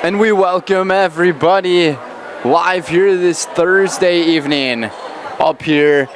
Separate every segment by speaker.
Speaker 1: And we welcome everybody live here this Thursday evening up here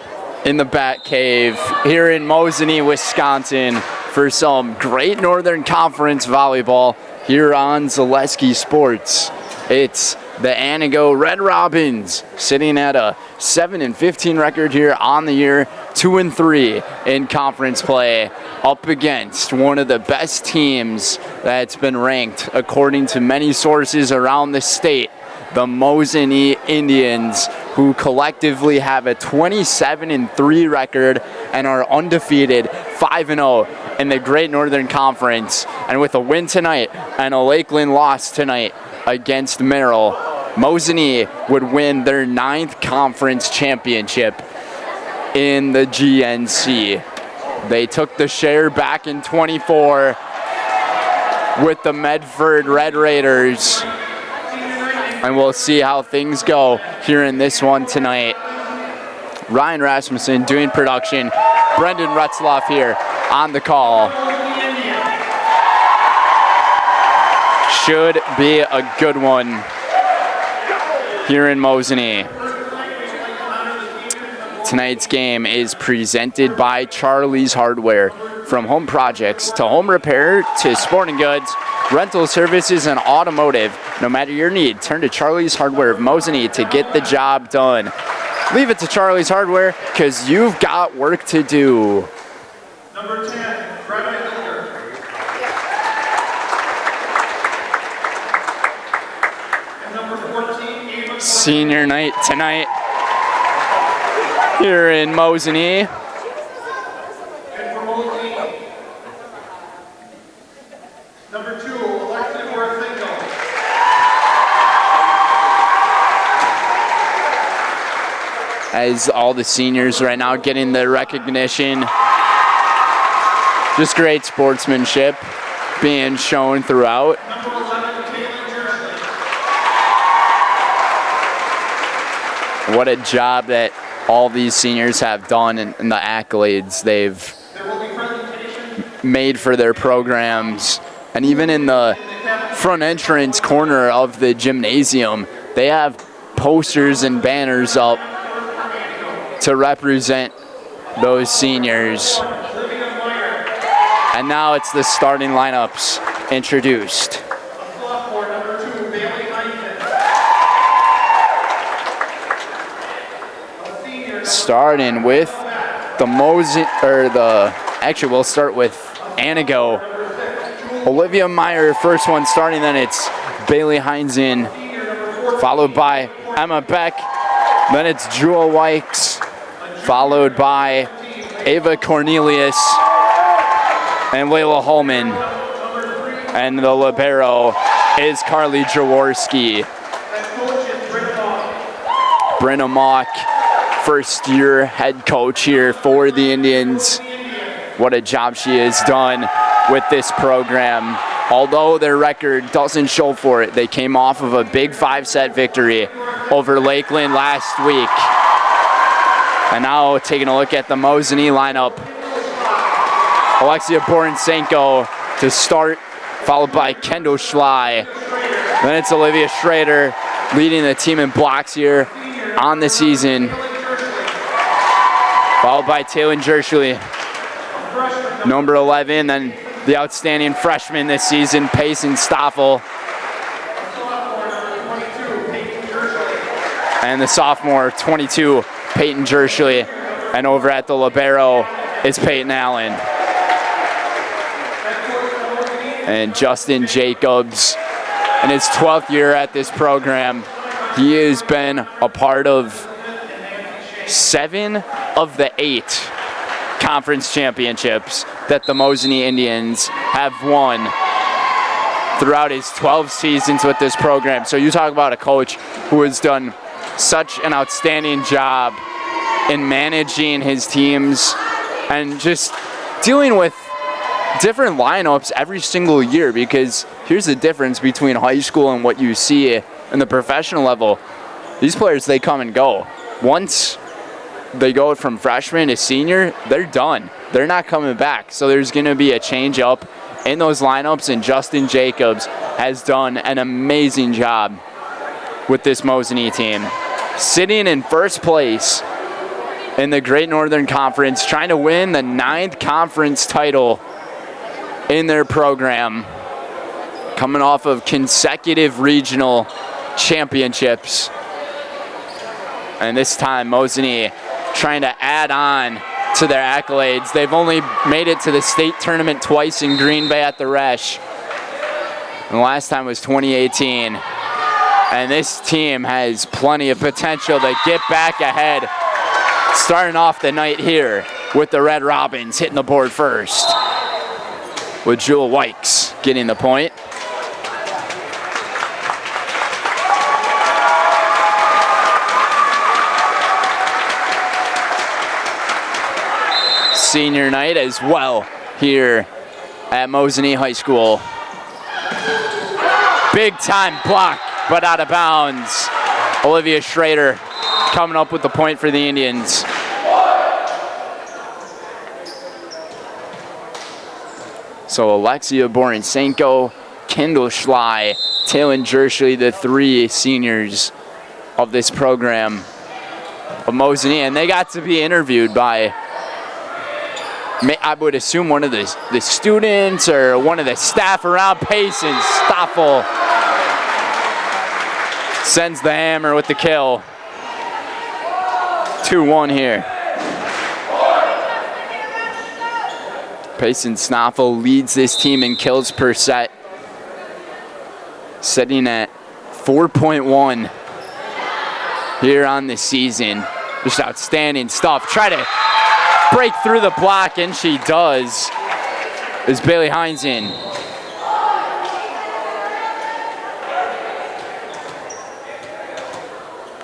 Speaker 1: in the Bat Cave here in Mosinee, Wisconsin for some great Northern Conference volleyball here on Zaleski Sports. It's the Antigo Red Robins sitting at a 7-15 record here on the year, 2-3 in conference play, up against one of the best teams that's been ranked according to many sources around the state, the Mosinee Indians, who collectively have a 27-3 record and are undefeated 5-0 in the Great Northern Conference. And with a win tonight and a Lakeland loss tonight against Merrill, Mosinee would win their 9th conference championship in the GNC. They took the share back in 24 with the Medford Red Raiders. And we'll see how things go here in this one tonight. Ryan Rasmussen doing production. Brendan Retzloff here on the call. Should be a good one here in Mosinee. Tonight's game is presented by Charlie's Hardware. From home projects to home repair to sporting goods, rental services, and automotive. No matter your need, turn to Charlie's Hardware of Mosinee to get the job done. Leave it to Charlie's Hardware because you've got work to do.
Speaker 2: Number 10, Brendan Hilder. And number 14, Ava.
Speaker 1: Senior night tonight here in Mosinee.
Speaker 2: And for Mosinee, number 2, Alexis Worthingo.
Speaker 1: As all the seniors right now getting the recognition. Just great sportsmanship being shown throughout.
Speaker 2: Number 11, Caitlin Jersley.
Speaker 1: What a job that all these seniors have done and the accolades they've
Speaker 2: There will be presentation.
Speaker 1: made for their programs. And even in the front entrance corner of the gymnasium, they have posters and banners up to represent those seniors. And now it's the starting lineups introduced.
Speaker 2: Sophomore, number 2, Bailey Huntington. A senior,
Speaker 1: Starting with actually we'll start with Antigo. Olivia Meyer, first one starting, then it's Bailey Heinzen, followed by Emma Beck, then it's Jewel Wykes, followed by Ava Cornelius and Layla Holman. And the libero is Carly Jaworski. Brenna Mock, first year head coach here for the Indians. What a job she has done with this program. Although their record doesn't show for it, they came off of a big 5-set victory over Lakeland last week. And now taking a look at the Mosinee lineup. Alexia Borensenko to start, followed by Kendall Schley. Then it's Olivia Schrader leading the team in blocks here on the season. Followed by Taylor Jersley, number 11, then the outstanding freshman this season, Payson Stoffel. And the sophomore, 22, Peyton Jersley. And over at the libero is Peyton Allen. And Justin Jacobs, in his 12th year at this program, he has been a part of 7 of the 8 conference championships that the Mosinee Indians have won throughout his 12 seasons with this program. So you talk about a coach who has done such an outstanding job in managing his teams and just dealing with different lineups every single year, because here's the difference between high school and what you see in the professional level. These players, they come and go. Once they go from freshman to senior, they're done. They're not coming back. So there's going to be a change up in those lineups, and Justin Jacobs has done an amazing job with this Mosinee team. Sitting in first place in the Great Northern Conference, trying to win the 9th conference title in their program, coming off of consecutive regional championships. And this time, Mosinee trying to add on to their accolades. They've only made it to the state tournament twice in Green Bay at the Resch. And the last time was 2018. And this team has plenty of potential to get back ahead. Starting off the night here with the Red Robins hitting the board first, with Jewel Wykes getting the point. Senior night as well here at Mosinee High School. Big time block, but out of bounds. Olivia Schrader coming up with the point for the Indians. So Alexia Borinsenko, Kendall Schley, Talon Jershly, the 3 seniors of this program of Mosinee, and they got to be interviewed by, I would assume, one of the students or one of the staff around. Payson Stoffel sends the hammer with the kill. 2-1 here. Payson Stoffel leads this team in kills per set, sitting at 4.1 here on the season. Just outstanding stuff. Try to break through the block, and she does, is Bailey Heinzen.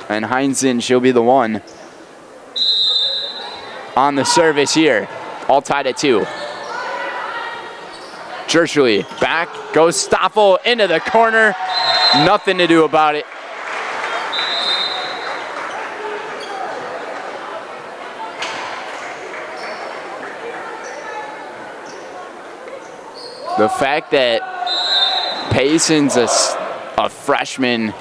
Speaker 1: And Heinzen, she'll be the one on the service here. All tied at 2. Jershly back, goes Stoffel into the corner. Nothing to do about it. The fact that Payson's a freshman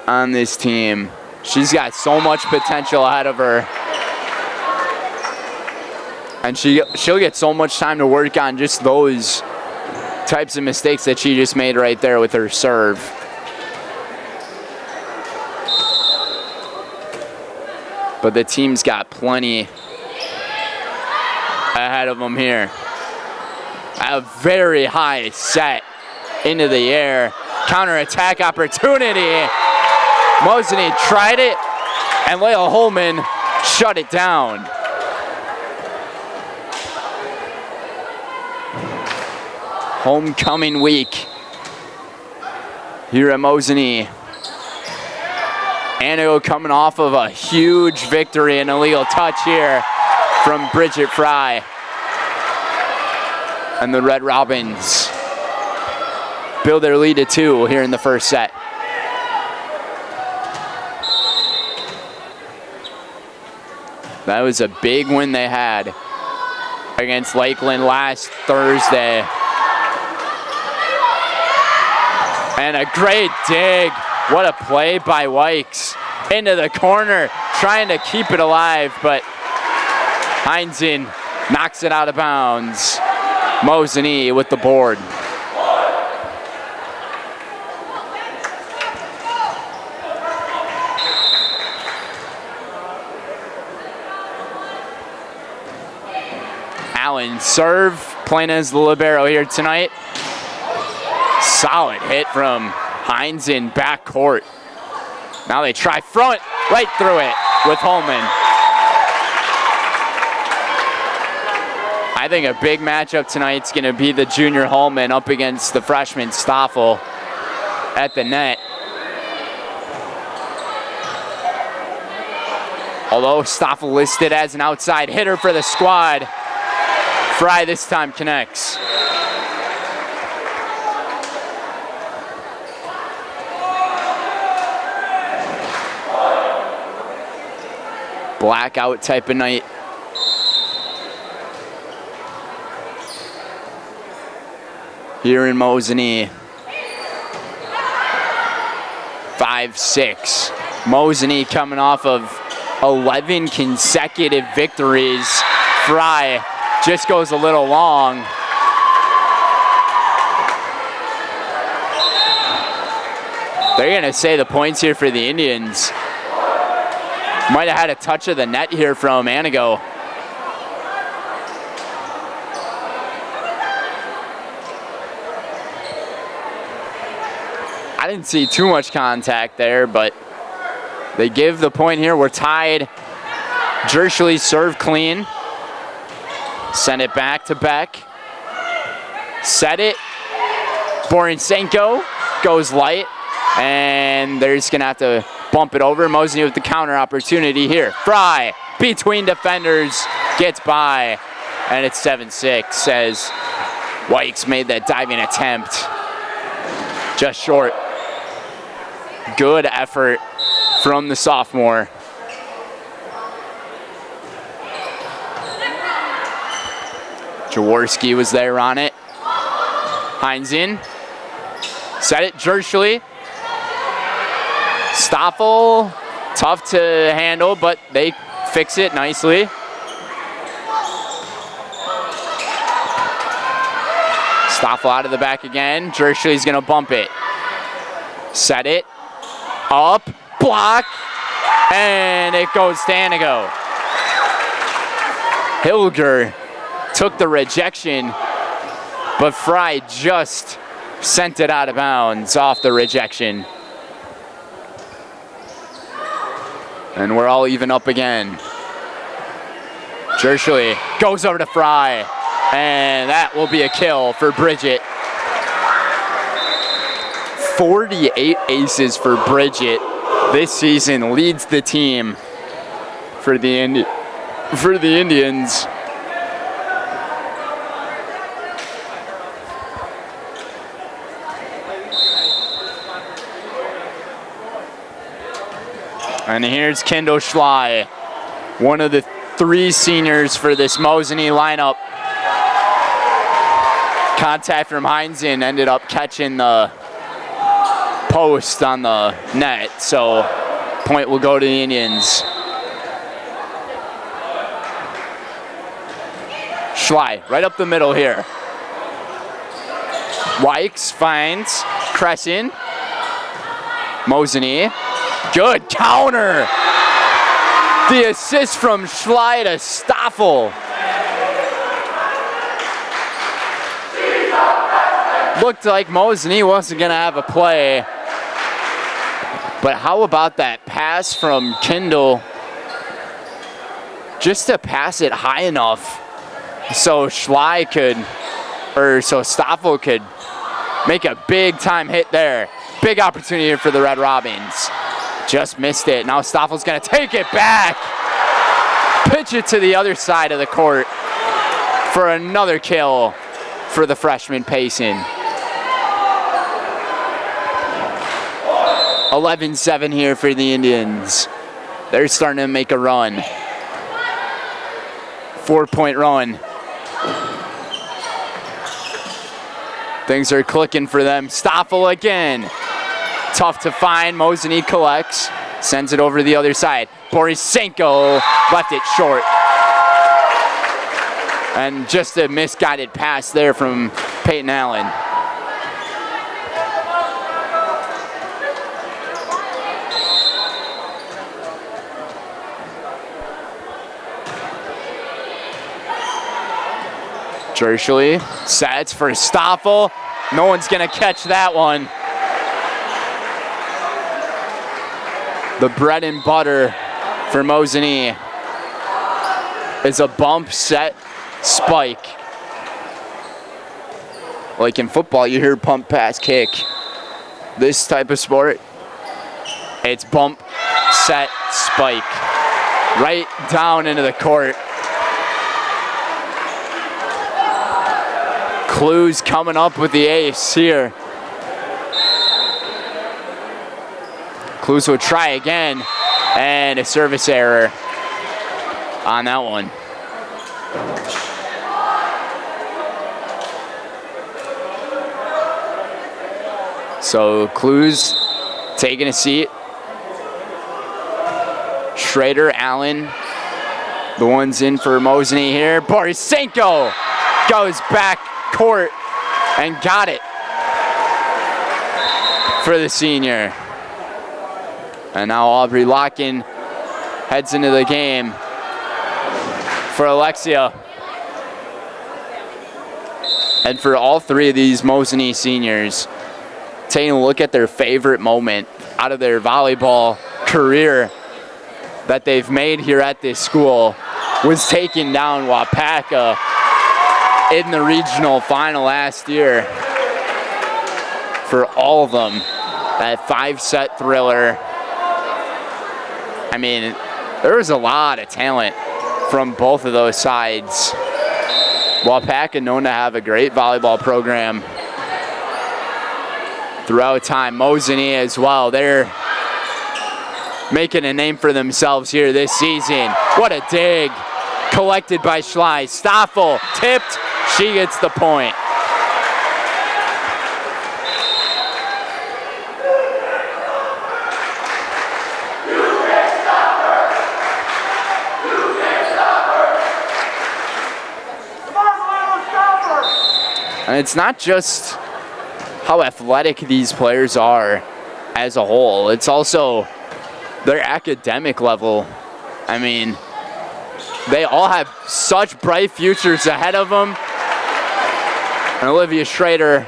Speaker 1: on this team, she's got so much potential ahead of her. And she'll get so much time to work on just those types of mistakes that she just made right there with her serve. But the team's got plenty ahead of them here. A very high set into the air. Counter-attack opportunity. Mosinee tried it, and Layla Holman shut it down. Homecoming week here at Mosinee. Antigo coming off of a huge victory, an illegal touch here from Bridget Fry. And the Red Robins build their lead to 2 here in the first set. That was a big win they had against Lakeland last Thursday. And a great dig. What a play by Wykes. Into the corner, trying to keep it alive, but Heinzen knocks it out of bounds. Mosinee with the board. Allen serve, playing as the libero here tonight. Solid hit from Heinz in backcourt. Now they try front, right through it with Holman. I think a big matchup tonight's going to be the junior Holman up against the freshman Stoffel at the net. Although Stoffel listed as an outside hitter for the squad, Fry this time connects. Blackout type of night. here in Mosinee. 5-6. Mosinee coming off of 11 consecutive victories. Fry just goes a little long. They're going to say the points here for the Indians. Might have had a touch of the net here from Antigo. I didn't see too much contact there, but they give the point here. We're tied. Jershly serve clean. Send it back to Beck. Set it. Borinsenko goes light. And they're just going to have to bump it over. Mosinee with the counter opportunity here. Fry between defenders. Gets by. And it's 7-6 as Wykes made that diving attempt. Just short. Good effort from the sophomore. Jaworski was there on it. Hines in. Set it, Jershly. Stoffel, tough to handle, but they fix it nicely. Stoffel out of the back again. Jershly's gonna bump it. Set it. Up, block, and it goes to Antigo. Hilger took the rejection, but Fry just sent it out of bounds off the rejection. And we're all even up again. Jershly goes over to Fry, and that will be a kill for Bridget. 48 aces for Bridget this season, leads the team for the Indians. And here's Kendall Schley, one of the 3 seniors for this Mosinee lineup. Contact from Heinzen ended up catching the post on the net, so point will go to the Indians. Schley right up the middle here. Wykes finds Crescent. Mosinee. Good counter. The assist from Schley to Stoffel. Looked like Mosinee wasn't going to have a play. But how about that pass from Kendall? Just to pass it high enough so Schley could, or so Stoffel could make a big time hit there. Big opportunity here for the Red Robins. Just missed it. Now Stoffel's going to take it back. Pitch it to the other side of the court for another kill for the freshman Payson. 11-7 here for the Indians. They're starting to make a run. 4-point run. Things are clicking for them. Stoffel again. Tough to find. Mosinee collects. Sends it over to the other side. Borinsenko left it short. And just a misguided pass there from Peyton Allen. Jershly sets for Stoffel. No one's gonna catch that one. The bread and butter for Mosinee is a bump, set, spike. Like in football, you hear pump, pass, kick. This type of sport, it's bump, set, spike. Right down into the court. Clues coming up with the ace here. Clues will try again, and a service error on that one. So Clues taking a seat. Schrader, Allen, the ones in for Mosinee here. Borisenko goes back court and got it for the senior. And now Aubrey Locken heads into the game for Alexia. And for all three of these Mosinee seniors, taking a look at their favorite moment out of their volleyball career that they've made here at this school was taking down WIAA in the regional final last year. For all of them, that 5-set thriller. I mean, there was a lot of talent from both of those sides. WIAA known to have a great volleyball program throughout time. Mosinee as well. They're making a name for themselves here this season. What a dig. Collected by Schley. Stoffel tipped. She gets the point. And it's not just how athletic these players are as a whole. It's also their academic level. I mean, they all have such bright futures ahead of them. And Olivia Schrader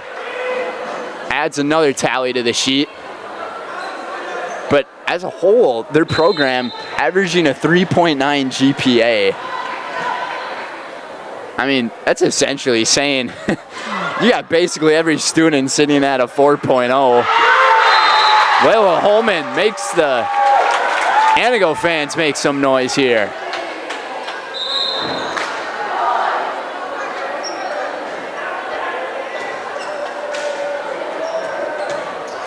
Speaker 1: adds another tally to the sheet. But as a whole, their program averaging a 3.9 GPA. I mean, that's essentially saying you got basically every student sitting at a 4.0. Layla Holman makes the Antigo fans make some noise here.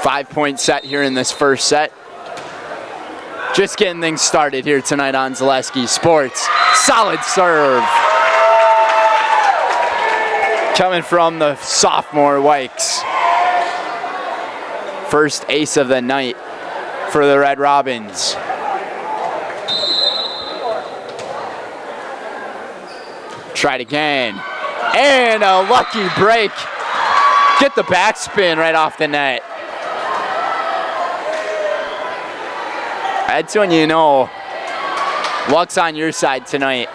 Speaker 1: Five-point set here in this first set. Just getting things started here tonight on Zaleski Sports. Solid serve. Coming from the sophomore Wykes. First ace of the night for the Red Robins. Tried again. And a lucky break. Get the backspin right off the net. That's when you know luck's on your side tonight.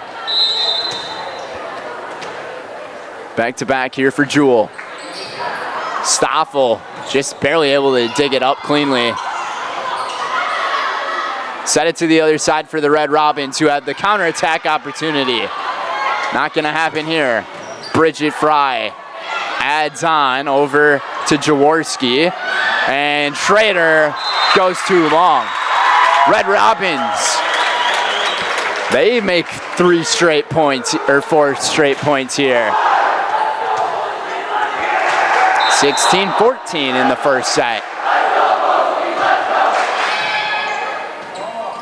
Speaker 1: Back to back here for Jewel. Stoffel just barely able to dig it up cleanly. Set it to the other side for the Red Robins, who had the counterattack opportunity. Not gonna happen here. Bridget Fry adds on over to Jaworski, and Schrader goes too long. Red Robins, they make 3 straight points, or 4 straight points here. 16-14 in the first set.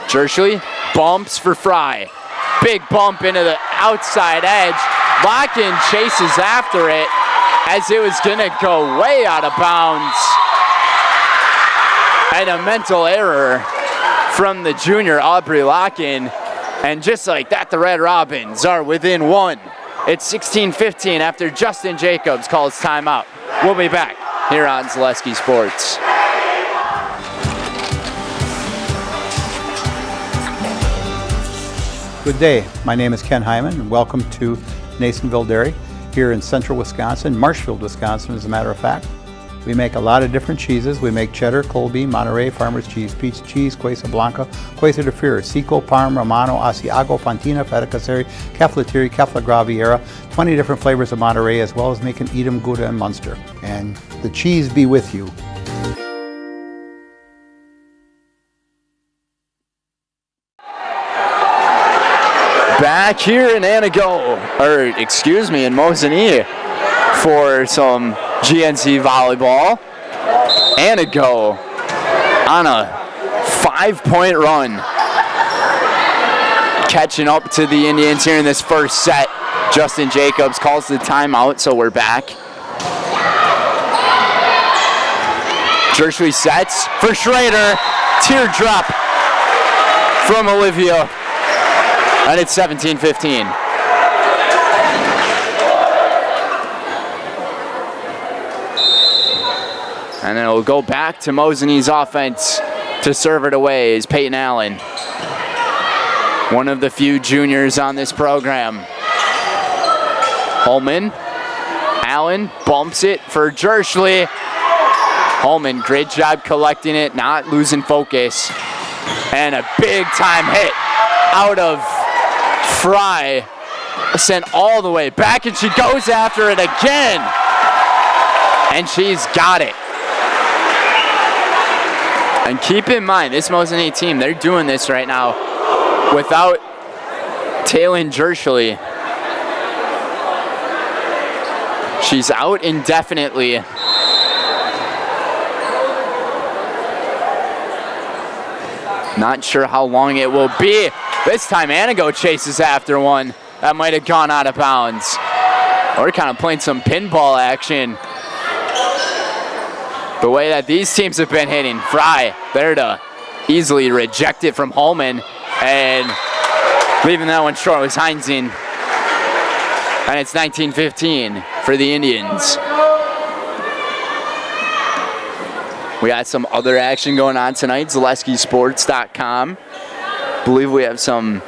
Speaker 1: Jershly bumps for Fry. Big bump into the outside edge. Locken chases after it as it was gonna go way out of bounds. And a mental error from the junior Aubrey Locken. And just like that, the Red Robins are within 1. It's 16-15 after Justin Jacobs calls timeout. We'll be back here on Zaleski Sports.
Speaker 3: Good day. My name is Ken Hyman, and welcome to Nasonville Dairy here in central Wisconsin, Marshfield, Wisconsin, as a matter of fact. We make a lot of different cheeses. We make cheddar, Colby, Monterey, Farmer's Cheese, Peach Cheese, Quesa Blanca, Quesa de Fear, Seco, Parm, Romano, Asiago, Fontina, Feta Caseri, Caflateri, Cafla Graviera, 20 different flavors of Monterey, as well as making Edam, Gouda, and Munster. And the cheese be with you.
Speaker 1: Back here in Antigo, or excuse me, in Mosinee for some GNC volleyball. Antigo on a 5-point run. Catching up to the Indians here in this first set. Justin Jacobs calls the timeout, so we're back. Jershly sets for Schrader. Teardrop from Olivia. And it's 17-15. And then it'll go back to Mosinee's offense to serve it away is Peyton Allen. One of the few juniors on this program. Holman. Allen bumps it for Jershly. Holman, great job collecting it, not losing focus. And a big time hit out of Fry. Sent all the way back, and she goes after it again. And she's got it. And keep in mind, this Mosinee team, they're doing this right now without Taylin Jershly. She's out indefinitely. Not sure how long it will be. This time Antigo chases after one. That might have gone out of bounds. We're kind of playing some pinball action. The way that these teams have been hitting. Fry there to easily reject it from Holman. And leaving that one short was Heinzing. And it's 19-15 for the Indians. We got some other action going on tonight. ZaleskiSports.com. Believe we have some,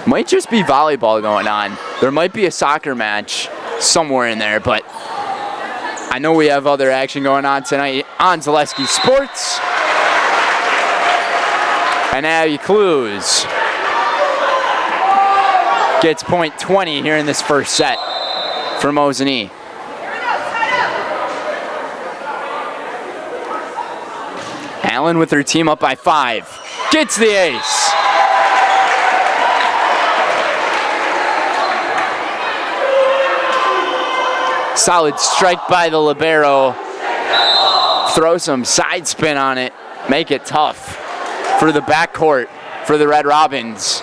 Speaker 1: might just be volleyball going on. There might be a soccer match somewhere in there, but I know we have other action going on tonight on Zaleski Sports. And Abby Clues gets point 20 here in this first set for Mosinee. Allen with her team up by 5. Gets the ace. Solid strike by the libero. Throw some side spin on it. Make it tough for the backcourt for the Red Robins.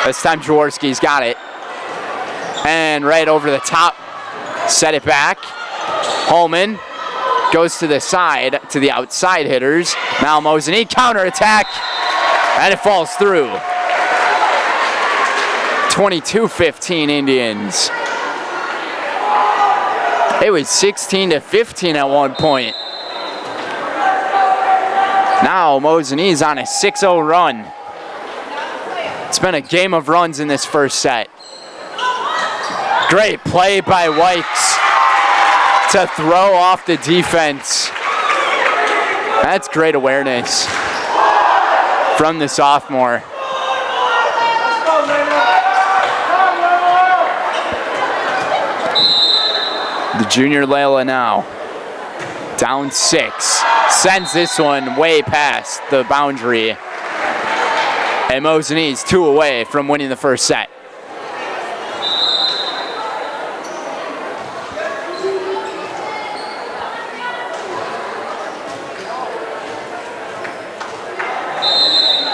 Speaker 1: This time Jaworski's got it. And right over the top. Set it back. Holman goes to the side, to the outside hitters. Now Mosinee counterattack. And it falls through. 22-15 Indians. It was 16-15 at one point. Now Mosinee's on a 6-0 run. It's been a game of runs in this first set. Great play by Wykes to throw off the defense. That's great awareness from the sophomore. The junior Layla now down 6. Sends this one way past the boundary. And Mosinee's 2 away from winning the first set.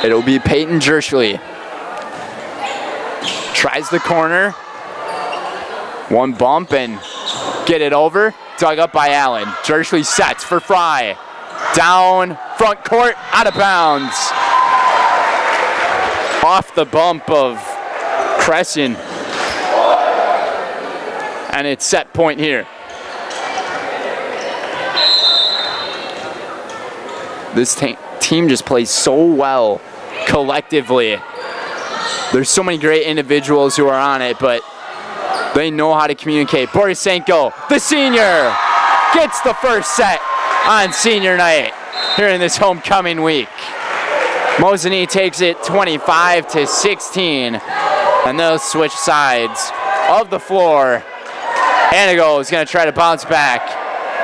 Speaker 1: It'll be Peyton Jershly. Tries the corner. One bump and get it over. Dug up by Allen. Jershly sets for Fry. Down front court, out of bounds. Off the bump of Crescent. And it's set point here. This team just plays so well collectively. There's so many great individuals who are on it, but they know how to communicate. Borisenko, the senior, gets the first set on senior night here in this homecoming week. Mosinee takes it 25-16, and they'll switch sides of the floor. Antigo is going to try to bounce back,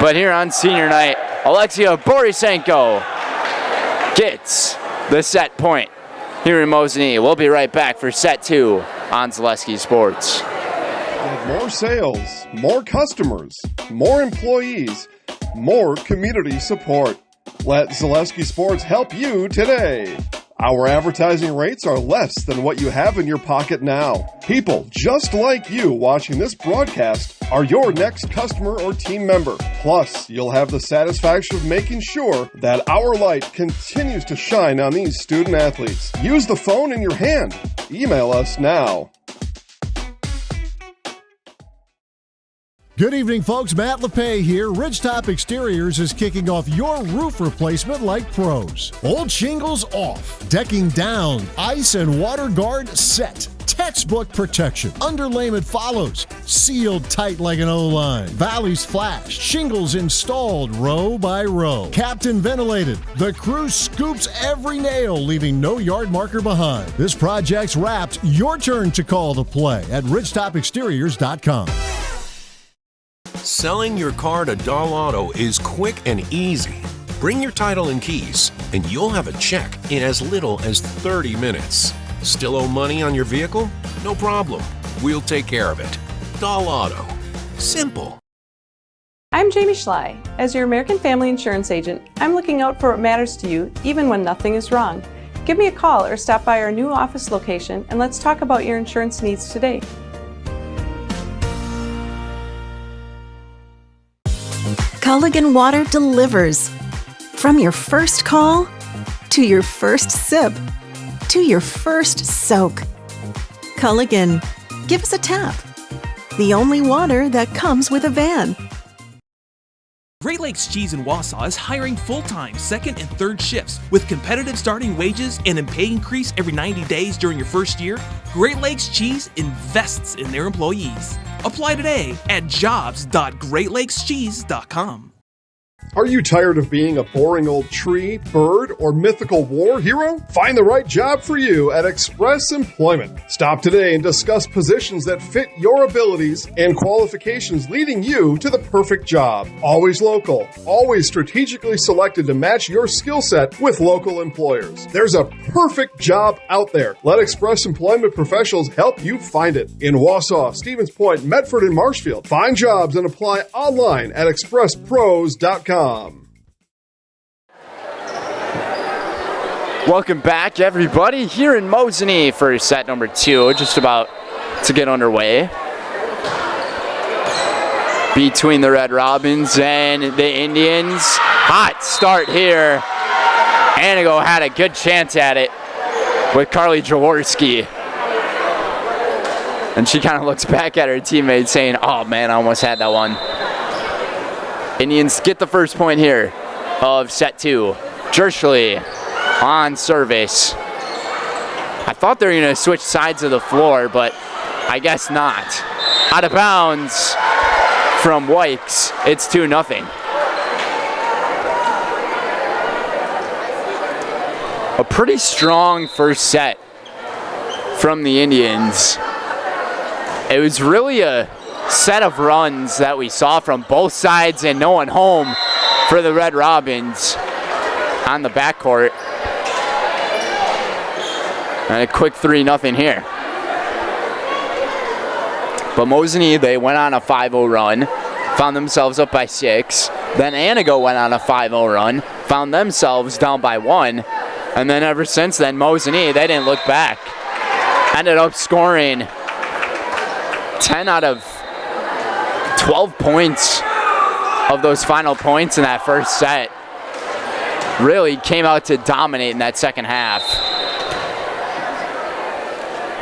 Speaker 1: but here on senior night, Alexia Borisenko gets the set point here in Mosinee. We'll be right back for set 2 on Zaleski Sports.
Speaker 4: More sales, more customers, more employees, more community support. Let Zaleski Sports help you today. Our advertising rates are less than what you have in your pocket now. People just like you watching this broadcast are your next customer or team member. Plus, you'll have the satisfaction of making sure that our light continues to shine on these student athletes. Use the phone in your hand. Email us now.
Speaker 5: Good evening, folks. Matt LePay here. Ridgetop Exteriors is kicking off your roof replacement like pros. Old shingles off, decking down, ice and water guard set. Textbook protection. Underlayment follows. Sealed tight like an O-line. Valleys flashed. Shingles installed row by row. Captain ventilated. The crew scoops every nail, leaving no yard marker behind. This project's wrapped. Your turn to call the play at ridgetopexteriors.com.
Speaker 6: Selling your car to Dahl Auto is quick and easy. Bring your title and keys, and you'll have a check in as little as 30 minutes. Still owe money on your vehicle? No problem. We'll take care of it. Dahl Auto. Simple.
Speaker 7: I'm Jamie Schley. As your American Family Insurance agent, I'm looking out for what matters to you, even when nothing is wrong. Give me a call or stop by our new office location, and let's talk about your insurance needs today.
Speaker 8: Culligan Water delivers. From your first call, to your first sip, to your first soak. Culligan, give us a tap. The only water that comes with a van.
Speaker 9: Great Lakes Cheese in Wausau is hiring full-time second and third shifts with competitive starting wages and a pay increase every 90 days during your first year. Great Lakes Cheese invests in their employees. Apply today at jobs.greatlakescheese.com.
Speaker 4: Are you tired of being a boring old tree, bird, or mythical war hero? Find the right job for you at Express Employment. Stop today and discuss positions that fit your abilities and qualifications, leading you to the perfect job. Always local, always strategically selected to match your skill set with local employers. There's a perfect job out there. Let Express Employment professionals help you find it. In Wausau, Stevens Point, Medford, and Marshfield. Find jobs and apply online at expresspros.com.
Speaker 1: Welcome back, everybody, here in Mosinee for set number 2, just about to get underway. Between the Red Robins and the Indians. Hot start here. Antigo had a good chance at it with Carly Jaworski. And she kind of looks back at her teammate saying, oh man, I almost had that one. Indians get the first point here of set 2. Jerschley on service. I thought they were going to switch sides of the floor, but I guess not. Out of bounds from Wykes. It's 2-0. A pretty strong first set from the Indians. It was really a set of runs that we saw from both sides and no one home for the Red Robins on the backcourt. And a quick 3-0 here. But Mosinee, they went on a 5-0 run, found themselves up by 6. Then Antigo went on a 5-0 run, found themselves down by 1. And then ever since then, Mosinee, they didn't look back. Ended up scoring 10 out of 12 points of those final points in that first set. Really came out to dominate in that second half.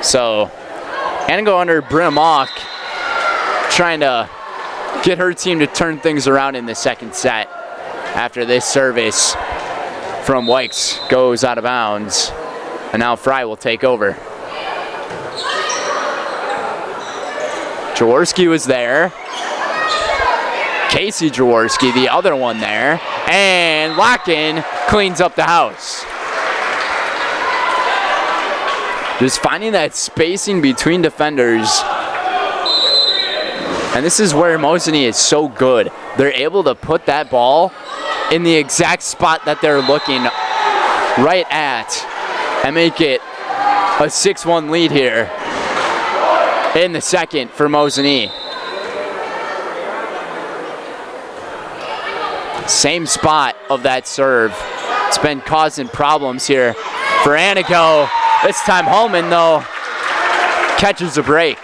Speaker 1: So, Antigo under Brimmock trying to get her team to turn things around in the second set after this service from Wykes goes out of bounds. And now Fry will take over. Jaworski was there. Casey Jaworski, the other one there. And Locken cleans up the house. Just finding that spacing between defenders. And this is where Mosinee is so good. They're able to put that ball in the exact spot that they're looking right at and make it a 6-1 lead here in the second for Mosinee. Same spot of that serve It's been causing problems here for Antigo. This time Holman, though, catches a break.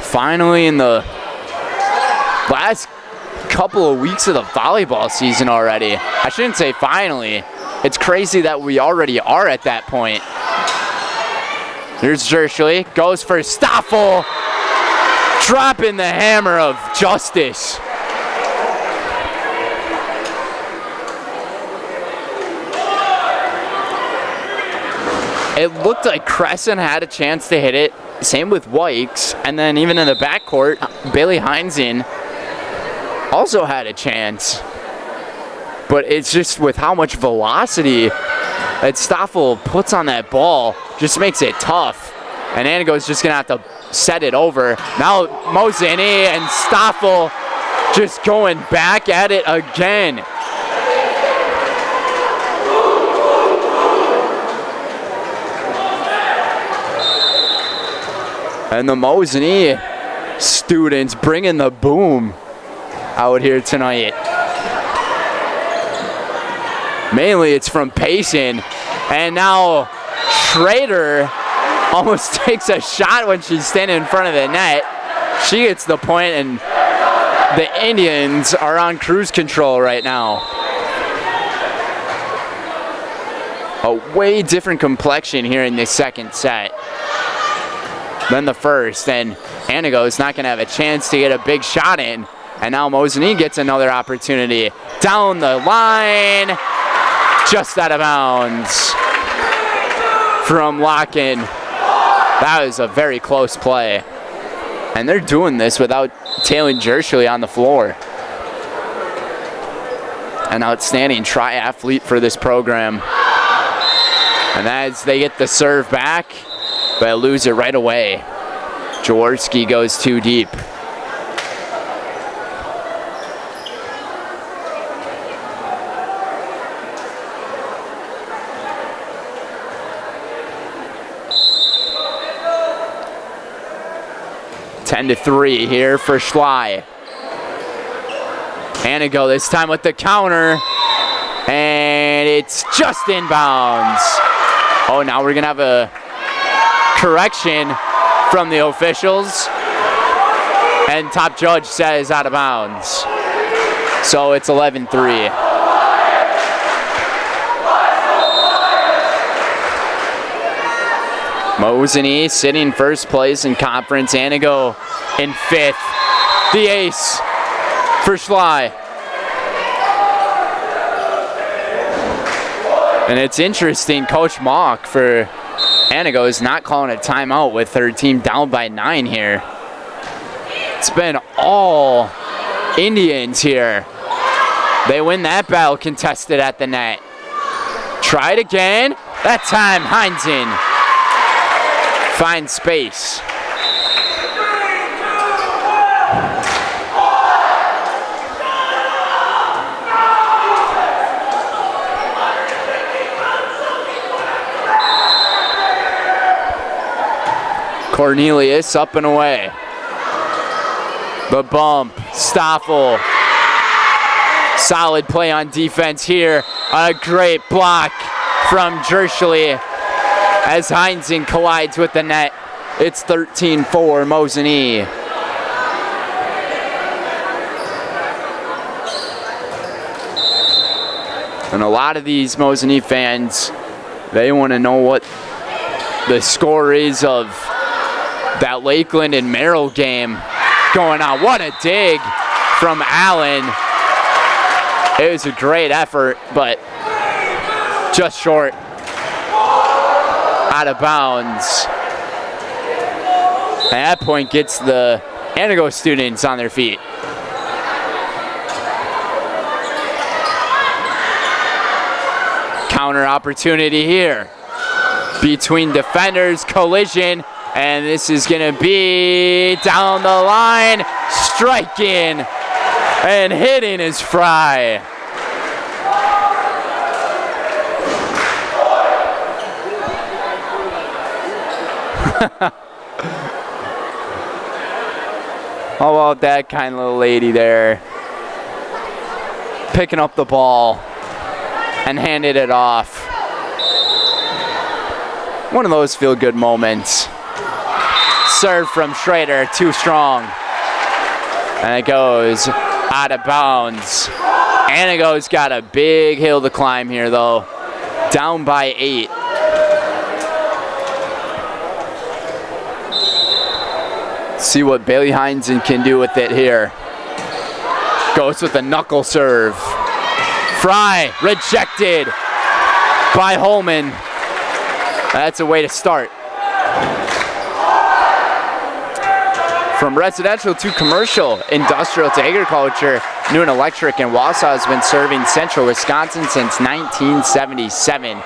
Speaker 1: Finally, in the last couple of weeks of the volleyball season already. I shouldn't say finally. It's crazy that we already are at that point. Here's Jershly, goes for Stoffel, dropping the hammer of justice. It looked like Crescent had a chance to hit it. Same with Wykes, and then even in the backcourt, Bailey Heinzen also had a chance. But it's just with how much velocity that Stoffel puts on that ball, just makes it tough. And Antigo's just gonna have to set it over. Now Mosinee and Stoffel just going back at it again. And the Mosinee students bringing the boom out here tonight. Mainly it's from Payson. And now Schrader almost takes a shot when she's standing in front of the net. She gets the point, and the Indians are on cruise control right now. A way different complexion here in this second set than the first, and Antigo is not going to have a chance to get a big shot in. And now Mosinee gets another opportunity. Down the line, just out of bounds from Locken. That was a very close play. And they're doing this without Taylor Jershly on the floor. An outstanding triathlete for this program. And as they get the serve back, but lose it right away. Jaworski goes too deep. Ten to 3 here for Schley. Antigo this time with the counter, and it's just inbounds. Oh, now we're gonna have a correction from the officials, and top judge says out of bounds. So it's 11-3. Mosinee sitting first place in conference. Antigo in 5th. The ace for Schley. And it's interesting, Coach Mock for Antigo is not calling a timeout with her team down by 9 here. It's been all Indians here. They win that battle contested at the net. Try it again. That time Heinzen finds space. Cornelius up and away. The bump, Stoffel. Solid play on defense here. A great block from Jershly as Heinzen collides with the net. It's 13-4 Mosinee. And a lot of these Mosinee fans, they want to know what the score is of that Lakeland and Merrill game going on. What a dig from Allen. It was a great effort, but just short. Out of bounds. And that point gets the Antigo students on their feet. Counter opportunity here. Between defenders, collision. And this is going to be down the line, striking and hitting is Fry. How about that kind of lady there? Picking up the ball and handed it off. One of those feel-good moments. Serve from Schrader, too strong. And it goes out of bounds. Antigo's got a big hill to climb here, though. Down by 8. See what Bailey Heinzen can do with it here. Goes with a knuckle serve. Fry rejected by Holman. That's a way to start. From residential to commercial, industrial to agriculture, Newton Electric in Wausau has been serving central Wisconsin since 1977.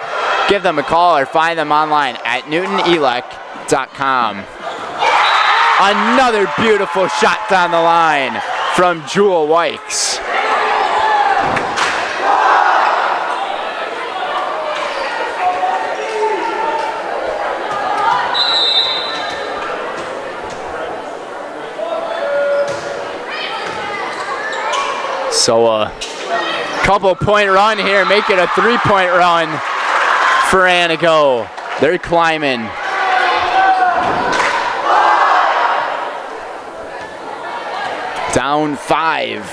Speaker 1: Give them a call or find them online at newtonelec.com. Another beautiful shot down the line from Jewel Wykes. So a couple-point run here, make it a 3-point run for Antigo. They're climbing. Down 5.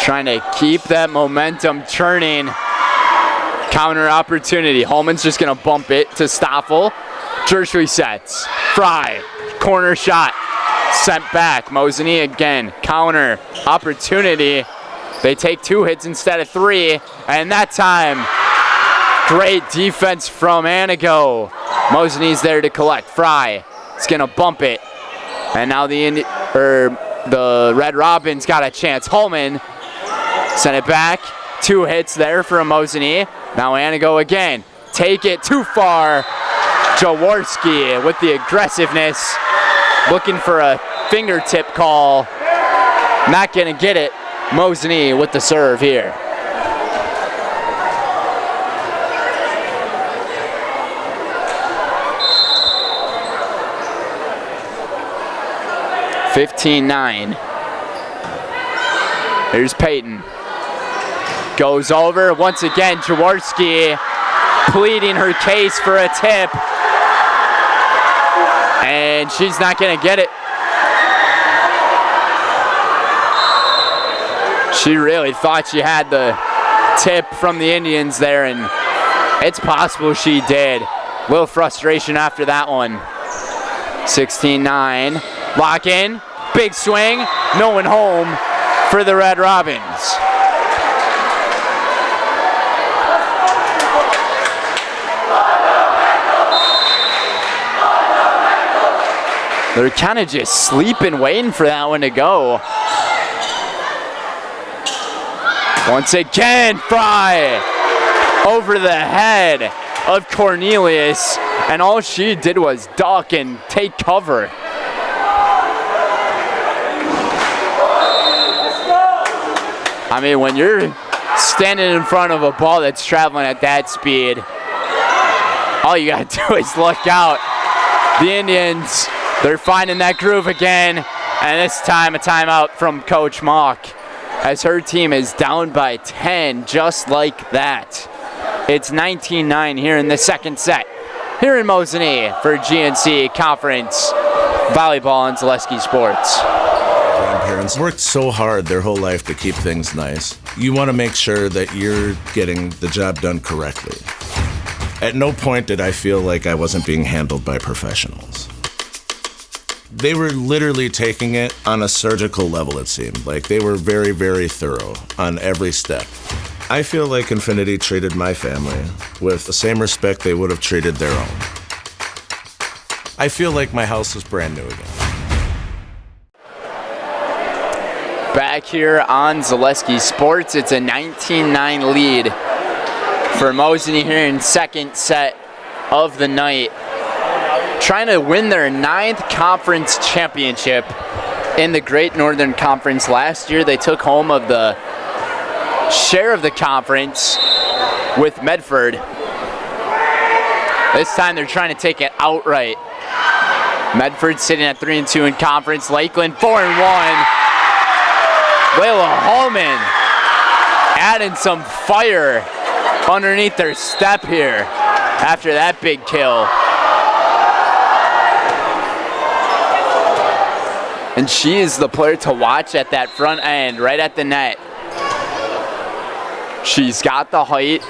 Speaker 1: Trying to keep that momentum turning. Counter opportunity. Holman's just gonna bump it to Stoffel. Jershly sets. Fry. Corner shot. Sent back. Mosinee again. Counter opportunity. They take 2 hits instead of 3. And that time, great defense from Antigo. Mosinee's there to collect. Fry is gonna bump it. And now the Red Robins got a chance. Holman sent it back. 2 hits there for Mosinee. Now Antigo again. Take it too far. Jaworski with the aggressiveness. Looking for a fingertip call. Not gonna get it. Mosinee with the serve here. (15-9). Here's Peyton. Goes over once again. Jaworski pleading her case for a tip. And she's not gonna get it. She really thought she had the tip from the Indians there, and it's possible she did. A little frustration after that one. 16-9. Lock in. Big swing. No one home for the Red Robins. They're kind of just sleeping, waiting for that one to go. Once again, Fry over the head of Cornelius, and all she did was duck and take cover. I mean, when you're standing in front of a ball that's traveling at that speed, all you gotta do is look out. The Indians, they're finding that groove again, and this time a timeout from Coach Mock as her team is down by 10 just like that. It's 19-9 here in the second set. Here in Mosinee for GNC Conference Volleyball and Zaleski Sports.
Speaker 10: Grandparents worked so hard their whole life to keep things nice. You want to make sure that you're getting the job done correctly. At no point did I feel like I wasn't being handled by professionals. They were literally taking it on a surgical level, it seemed. Like they were very, very thorough on every step. I feel like Infinity treated my family with the same respect they would have treated their own. I feel like my house is brand new again.
Speaker 1: Back here on Zaleski Sports, it's a 19-9 lead for Mosinee here in second set of the night. Trying to win their 9th conference championship in the Great Northern Conference. Last year they took home of the share of the conference with Medford. This time they're trying to take it outright. Medford sitting at 3-2 in conference. Lakeland 4-1. Layla Hallman adding some fire underneath their step here after that big kill. And she is the player to watch at that front end, right at the net. She's got the height,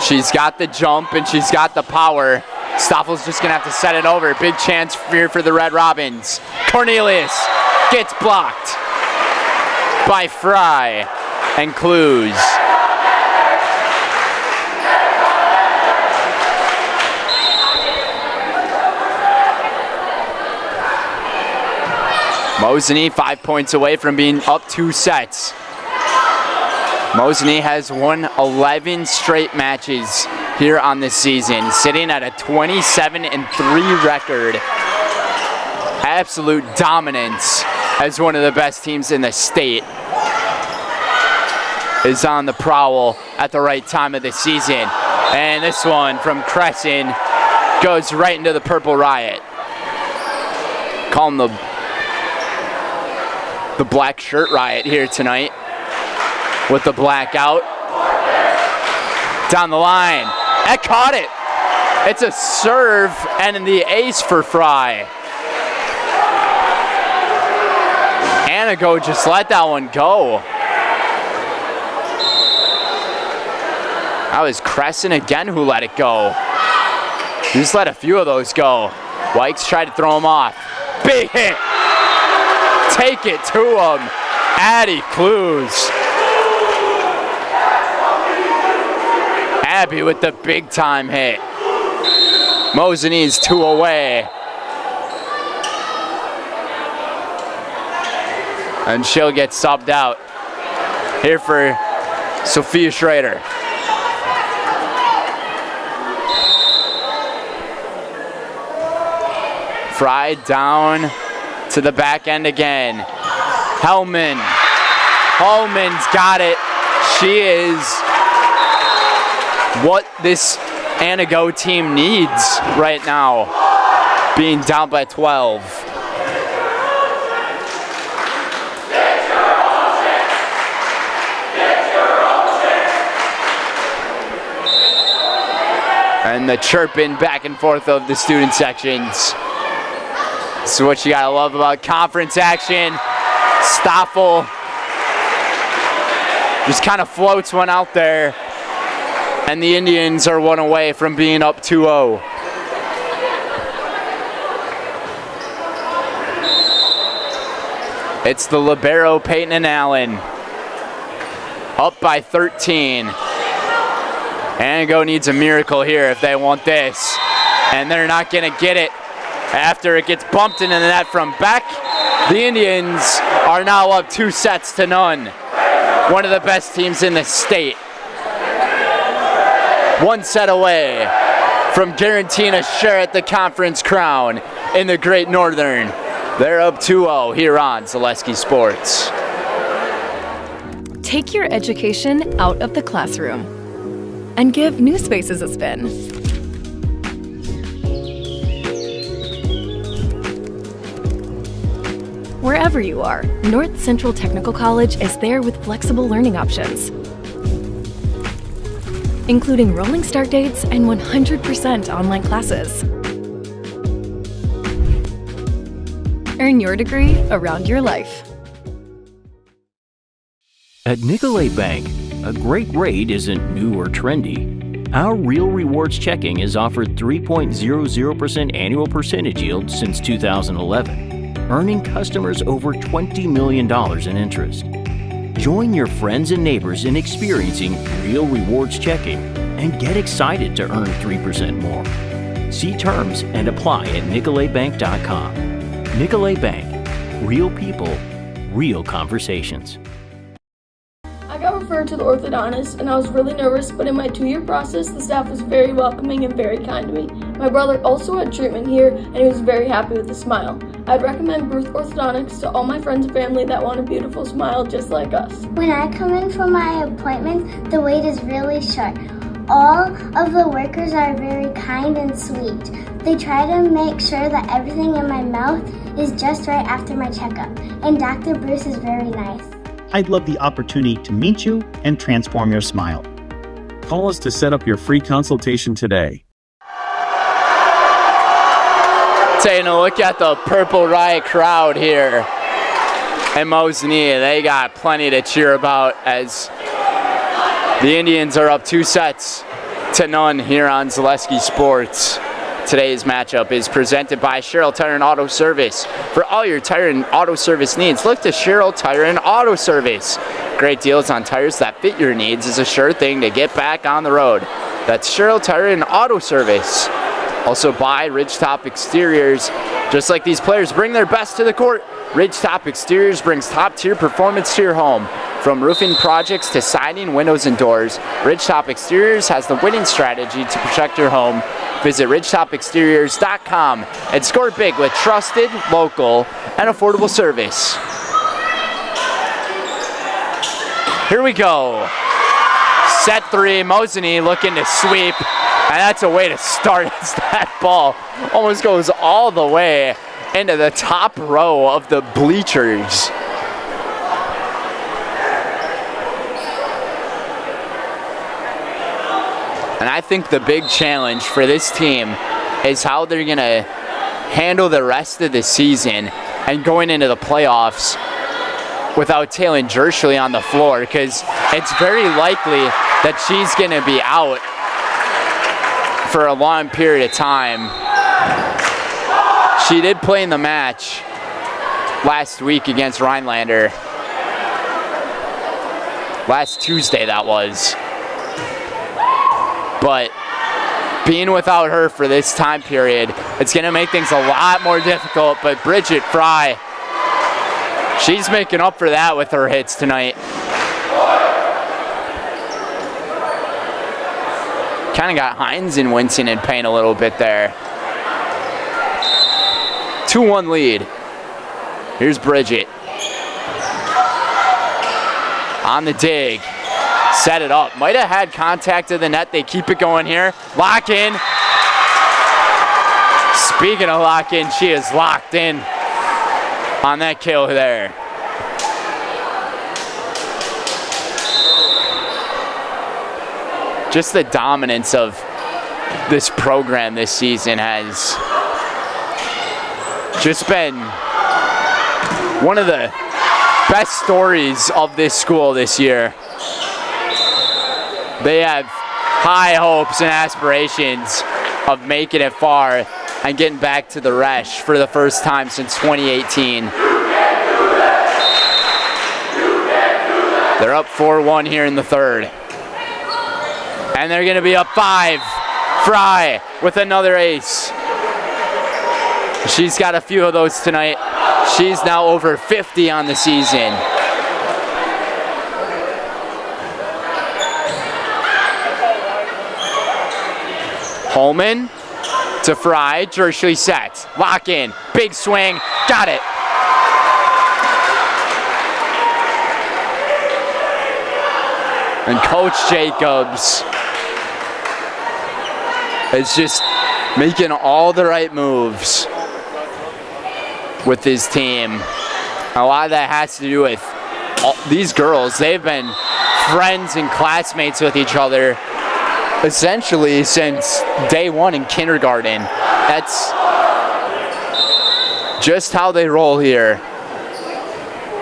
Speaker 1: she's got the jump, and she's got the power. Stoffel's just gonna have to set it over. Big chance here for the Red Robins. Cornelius gets blocked by Fry and Clues. Mosinee 5 points away from being up 2 sets. Mosinee has won 11 straight matches here on this season, sitting at a 27-3 record. Absolute dominance as one of the best teams in the state is on the prowl at the right time of the season. And this one from Crescent goes right into the Purple Riot. Call them the Black Shirt Riot here tonight with the blackout. Down the line. That caught it. It's a serve and the ace for Fry. Antigo just let that one go. That was Crescent again who let it go. He just let a few of those go. Wykes tried to throw him off. Big hit. Take it to him. Addie Clues. Abby with the big time hit. Mosinee's 2 away. And she'll get subbed out. Here for Sophia Schrader. Fry down to the back end again. Hellman. Hallman's got it. She is what this Antigo team needs right now, being down by 12. And the chirping back and forth of the student sections. This is what you gotta love about conference action. Stoffel just kind of floats one out there, and the Indians are 1 away from being up 2-0. It's the libero Peyton and Allen, up by 13. Antigo needs a miracle here if they want this, and they're not gonna get it. After it gets bumped into the net from Beck, the Indians are now up 2-0. One of the best teams in the state. 1 set away from guaranteeing a share at the conference crown in the Great Northern. They're up 2-0 here on Zaleski Sports.
Speaker 11: Take your education out of the classroom and give New Spaces a spin. Wherever you are, North Central Technical College is there with flexible learning options, including rolling start dates and 100% online classes. Earn your degree around your life.
Speaker 12: At Nicolet Bank, a great rate isn't new or trendy. Our Real Rewards checking has offered 3.00% annual percentage yield since 2011, earning customers over $20 million in interest. Join your friends and neighbors in experiencing Real Rewards checking and get excited to earn 3% more. See terms and apply at nicoletbank.com. Nicolet Bank. Real people, real conversations.
Speaker 11: I got
Speaker 13: referred to the orthodontist, and I was really nervous, but in my 2-year process, the staff was very welcoming and very kind to me. My brother also had treatment here, and he was very happy with a smile. I'd recommend Bruce Orthodontics to all my friends and family that want a beautiful smile just like us.
Speaker 14: When I come in for my appointment, the wait is really short. All of the workers are very kind and sweet. They try to make sure that everything in my mouth is just right after my checkup, and Dr. Bruce is very nice.
Speaker 15: I'd love the opportunity to meet you and transform your smile.
Speaker 16: Call us to set up your free consultation today.
Speaker 1: Taking a look at the Purple Riot crowd here in Mosinee. They got plenty to cheer about as the Indians are up 2-0 here on Zaleski Sports. Today's matchup is presented by Sherrill Tire and Auto Service. For all your tire and auto service needs, look to Sherrill Tire and Auto Service. Great deals on tires that fit your needs is a sure thing to get back on the road. That's Sherrill Tire and Auto Service. Also by Ridgetop Exteriors. Just like these players bring their best to the court, Ridgetop Exteriors brings top-tier performance to your home. From roofing projects to siding, windows, and doors, Ridgetop Exteriors has the winning strategy to protect your home. Visit ridgetopexteriors.com and score big with trusted, local, and affordable service. Here we go. Set 3, Mosinee looking to sweep, and that's a way to start as that ball almost goes all the way into the top row of the bleachers. And I think the big challenge for this team is how they're going to handle the rest of the season and going into the playoffs without Taylon Jerschley on the floor, because it's very likely that she's going to be out for a long period of time. She did play in the match last week against Rhinelander. Last Tuesday, that was. But being without her for this time period, it's going to make things a lot more difficult. But Bridget Fry, she's making up for that with her hits tonight. Kind of got Hines and Winston in pain a little bit there. 2-1 lead. Here's Bridget. On the dig. Set it up. Might have had contact to the net. They keep it going here. Lock in. Speaking of lock in, she is locked in on that kill there. Just the dominance of this program this season has just been one of the best stories of this school this year. They have high hopes and aspirations of making it far and getting back to the Resch for the first time since 2018. They're up 4-1 here in the third. And they're going to be up 5. Fry with another ace. She's got a few of those tonight. She's now over 50 on the season. Holman to Fry, Jerschley set, lock in, big swing, got it. And Coach Jacobs is just making all the right moves with his team. A lot of that has to do with these girls. They've been friends and classmates with each other essentially since day one in kindergarten. That's just how they roll here.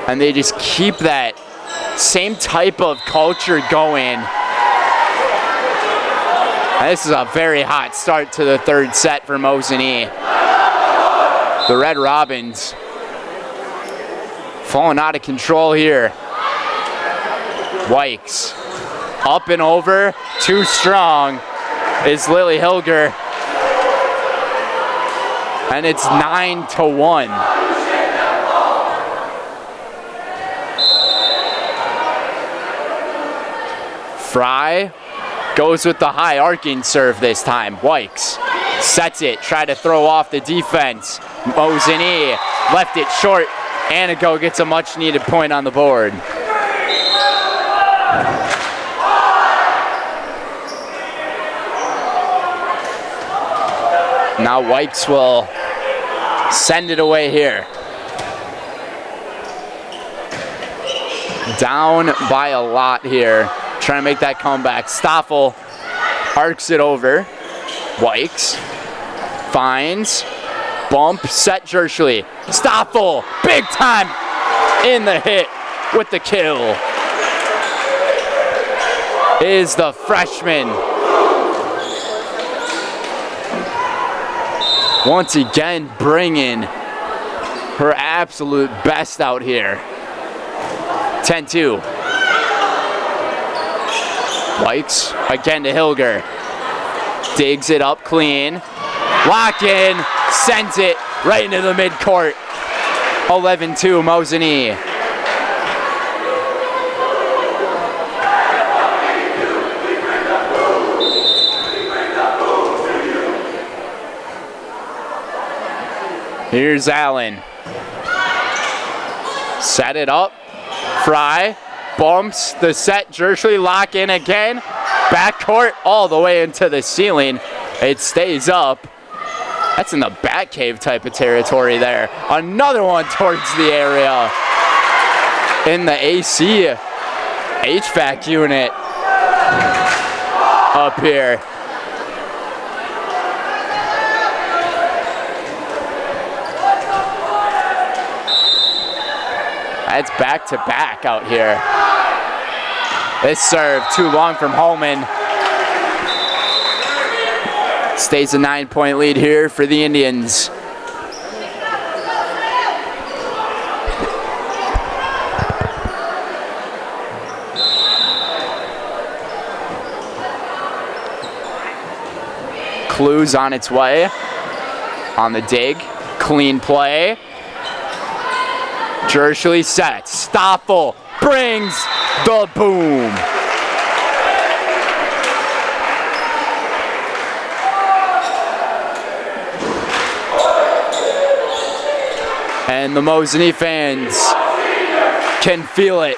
Speaker 1: And they just keep that same type of culture going. And this is a very hot start to the third set for Mosinee. The Red Robins falling out of control here. Wykes up and over, too strong is Lily Hilger. And it's 9-1. Fry goes with the high arcing serve this time. Wykes sets it, try to throw off the defense. Mosinee left it short. Antigo gets a much needed point on the board. Now Wykes will send it away here. Down by a lot here. Trying to make that comeback. Stoffel arcs it over. Wykes finds. Bump, set Jerschley. Stoffel, big time in the hit with the kill. Is the freshman. Once again, bringing her absolute best out here. 10-2. Wykes again to Hilger. Digs it up clean. Lock in, sends it right into the midcourt. 11-2 Mosinee. Here's Allen. Set it up. Fry bumps the set. Jerschley lock in again. Backcourt all the way into the ceiling. It stays up. That's in the bat cave type of territory there. Another one towards the area. In the AC HVAC unit up here. That's back to back out here. This serve too long from Holman. Stays a 9-point lead here for the Indians. Clues on its way. On the dig. Clean play. Jerschley sets. Stoffel brings the boom. And the Mosinee fans can feel it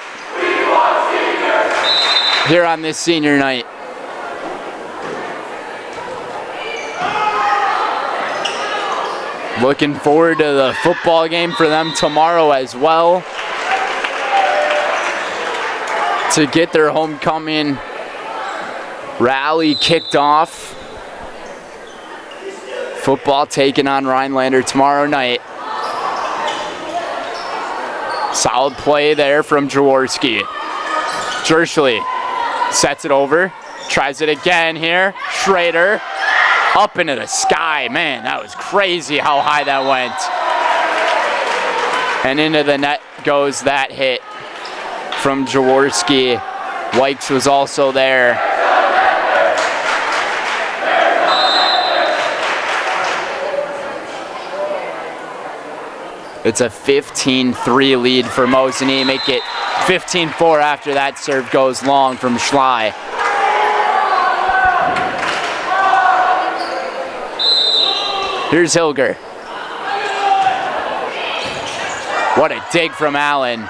Speaker 1: here on this senior night. Looking forward to the football game for them tomorrow as well. To get their homecoming rally kicked off. Football taking on Rhinelander tomorrow night. Solid play there from Jaworski. Jerschley sets it over. Tries it again here. Schrader. Up into the sky. Man, that was crazy how high that went. And into the net goes that hit from Jaworski. Wykes was also there. It's a 15-3 lead for Mosinee. Make it 15-4 after that serve goes long from Schley. Here's Hilger. What a dig from Allen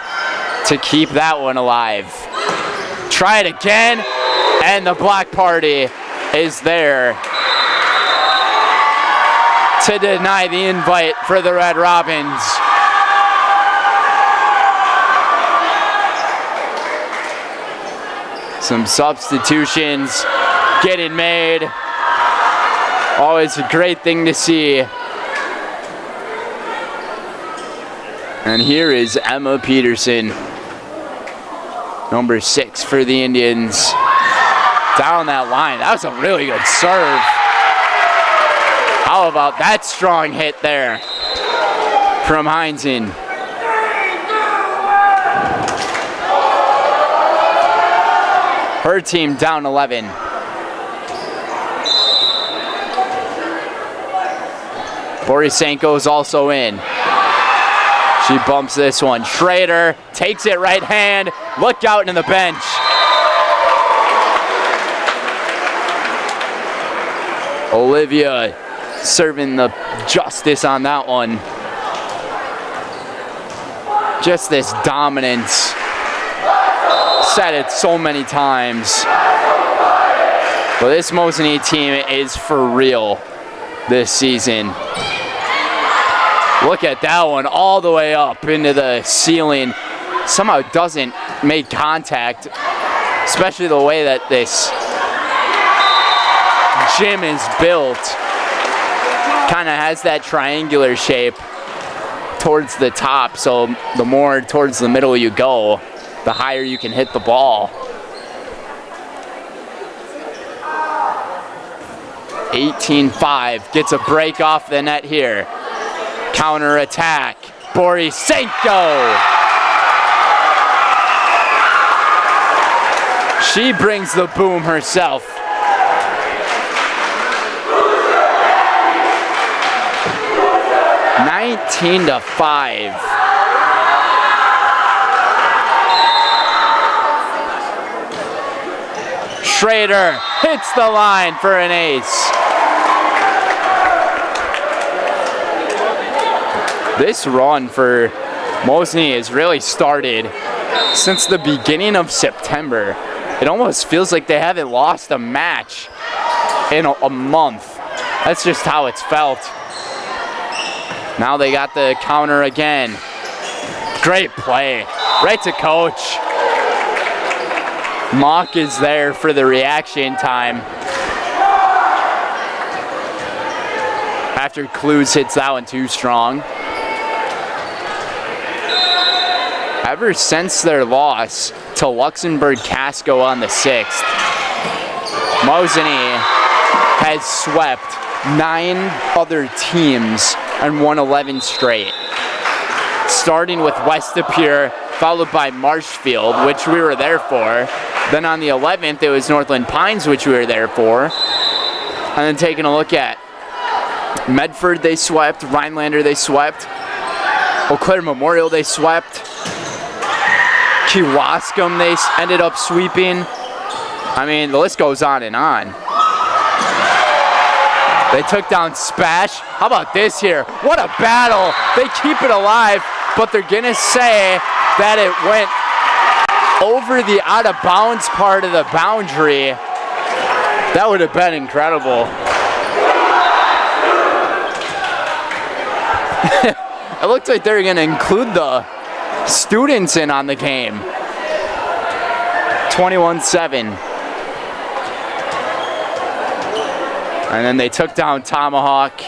Speaker 1: to keep that one alive. Try it again, and the block party is there to deny the invite for the Red Robins. Some substitutions getting made. Always a great thing to see. And here is Emma Peterson, number 6 for the Indians. Down that line. That was a really good serve. How about that strong hit there from Heinzen? Her team down 11. Borisenko's also in. She bumps this one. Schrader takes it right hand. Look out in the bench. Olivia serving the justice on that one. Just this dominance. Said it so many times. But this Mosinee team is for real this season. Look at that one all the way up into the ceiling. Somehow doesn't make contact, especially the way that this gym is built. Kind of has that triangular shape towards the top, so the more towards the middle you go, the higher you can hit the ball. 18-5 gets a break off the net here. Counter attack, Borisenko. She brings the boom herself. $19 to 5. Schrader hits the line for an ace. This run for Mosinee has really started since the beginning of September. It almost feels like they haven't lost a match in a month. That's just how it's felt. Now they got the counter again. Great play, right to coach. Mock is there for the reaction time. After Clues hits that one too strong. Ever since their loss to Luxembourg Casco on the 6th, Mosinee has swept 9 other teams and won 11 straight. Starting with West Appear, followed by Marshfield, which we were there for. Then on the 11th, it was Northland Pines, which we were there for. And then taking a look at Medford, they swept. Rhinelander, they swept. Eau Claire Memorial, they swept. Kewaskum, they ended up sweeping. I mean, the list goes on and on. They took down Spash. How about this here? What a battle. They keep it alive, but they're going to say that it went over the out of bounds part of the boundary. That would have been incredible. It looked like they were going to include the students in on the game. 21-7. And then they took down Tomahawk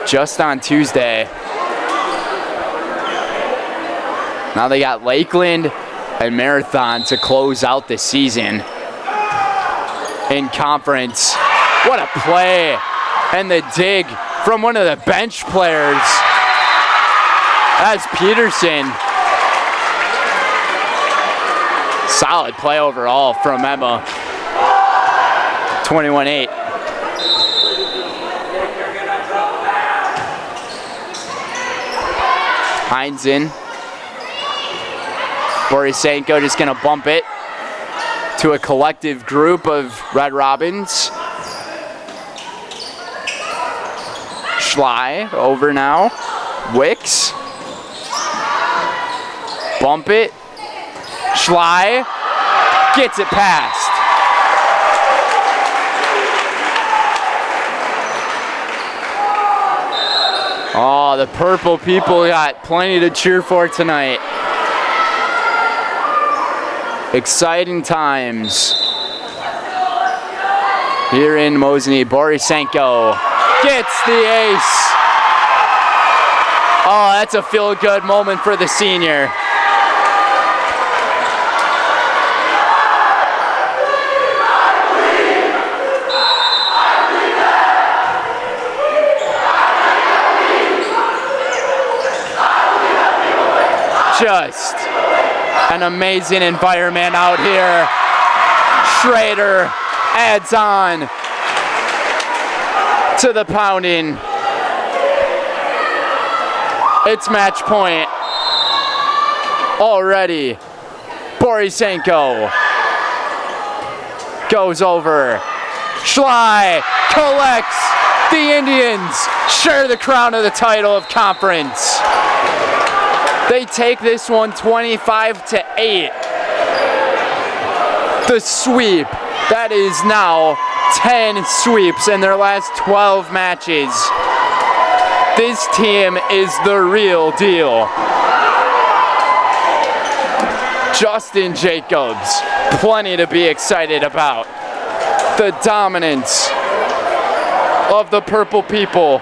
Speaker 1: just on Tuesday. Now they got Lakeland and Marathon to close out the season in conference. What a play. And the dig from one of the bench players. That's Peterson. Solid play overall from Emma. 21-8. Hines in. Borisenko just gonna bump it to a collective group of Red Robins. Schley over now. Wicks. Bump it. Schley gets it past. Oh, the purple people got plenty to cheer for tonight. Exciting times here in Mosinee. Borisenko gets the ace. Oh, that's a feel-good moment for the senior. Just an amazing environment out here. Schrader adds on to the pounding. It's match point already. Borisenko goes over. Schley collects. The Indians share the crown of the title of conference. They take this one 25-8. The sweep. That is now 10 sweeps in their last 12 matches. This team is the real deal. Justin Jacobs, plenty to be excited about. The dominance of the Purple People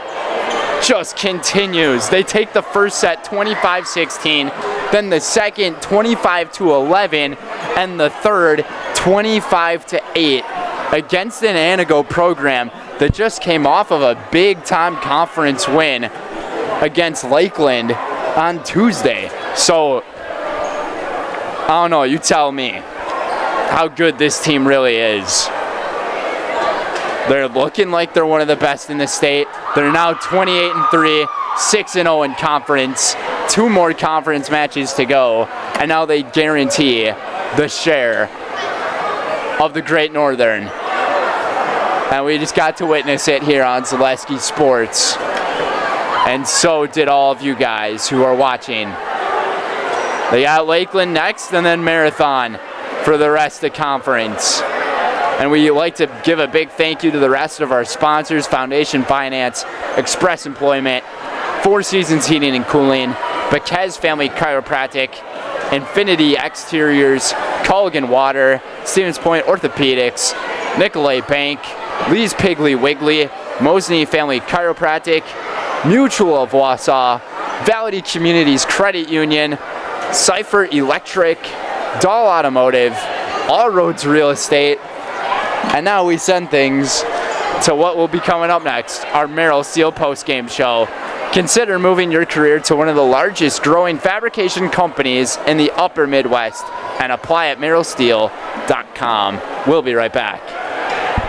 Speaker 1: just continues. They take the first set 25-16, then the second 25-11, and the third 25-8 against an Antigo program that just came off of a big-time conference win against Lakeland on Tuesday. So, I don't know, you tell me how good this team really is. They're looking like they're one of the best in the state. They're now 28-3, 6-0 in conference. 2 more conference matches to go, and now they guarantee the share of the Great Northern. And we just got to witness it here on Zaleski Sports. And so did all of you guys who are watching. They got Lakeland next, and then Marathon for the rest of conference. And we like to give a big thank you to the rest of our sponsors: Foundation Finance, Express Employment, Four Seasons Heating and Cooling, Baquez Family Chiropractic, Infinity Exteriors, Culligan Water, Stevens Point Orthopedics, Nicolay Bank, Lee's Piggly Wiggly, Mosinee Family Chiropractic, Mutual of Wausau, Valley Communities Credit Union, Cypher Electric, Dahl Automotive, All Roads Real Estate. And now we send things to what will be coming up next, our Merrill Steel postgame show. Consider moving your career to one of the largest growing fabrication companies in the upper Midwest and apply at merrillsteel.com. We'll be right back.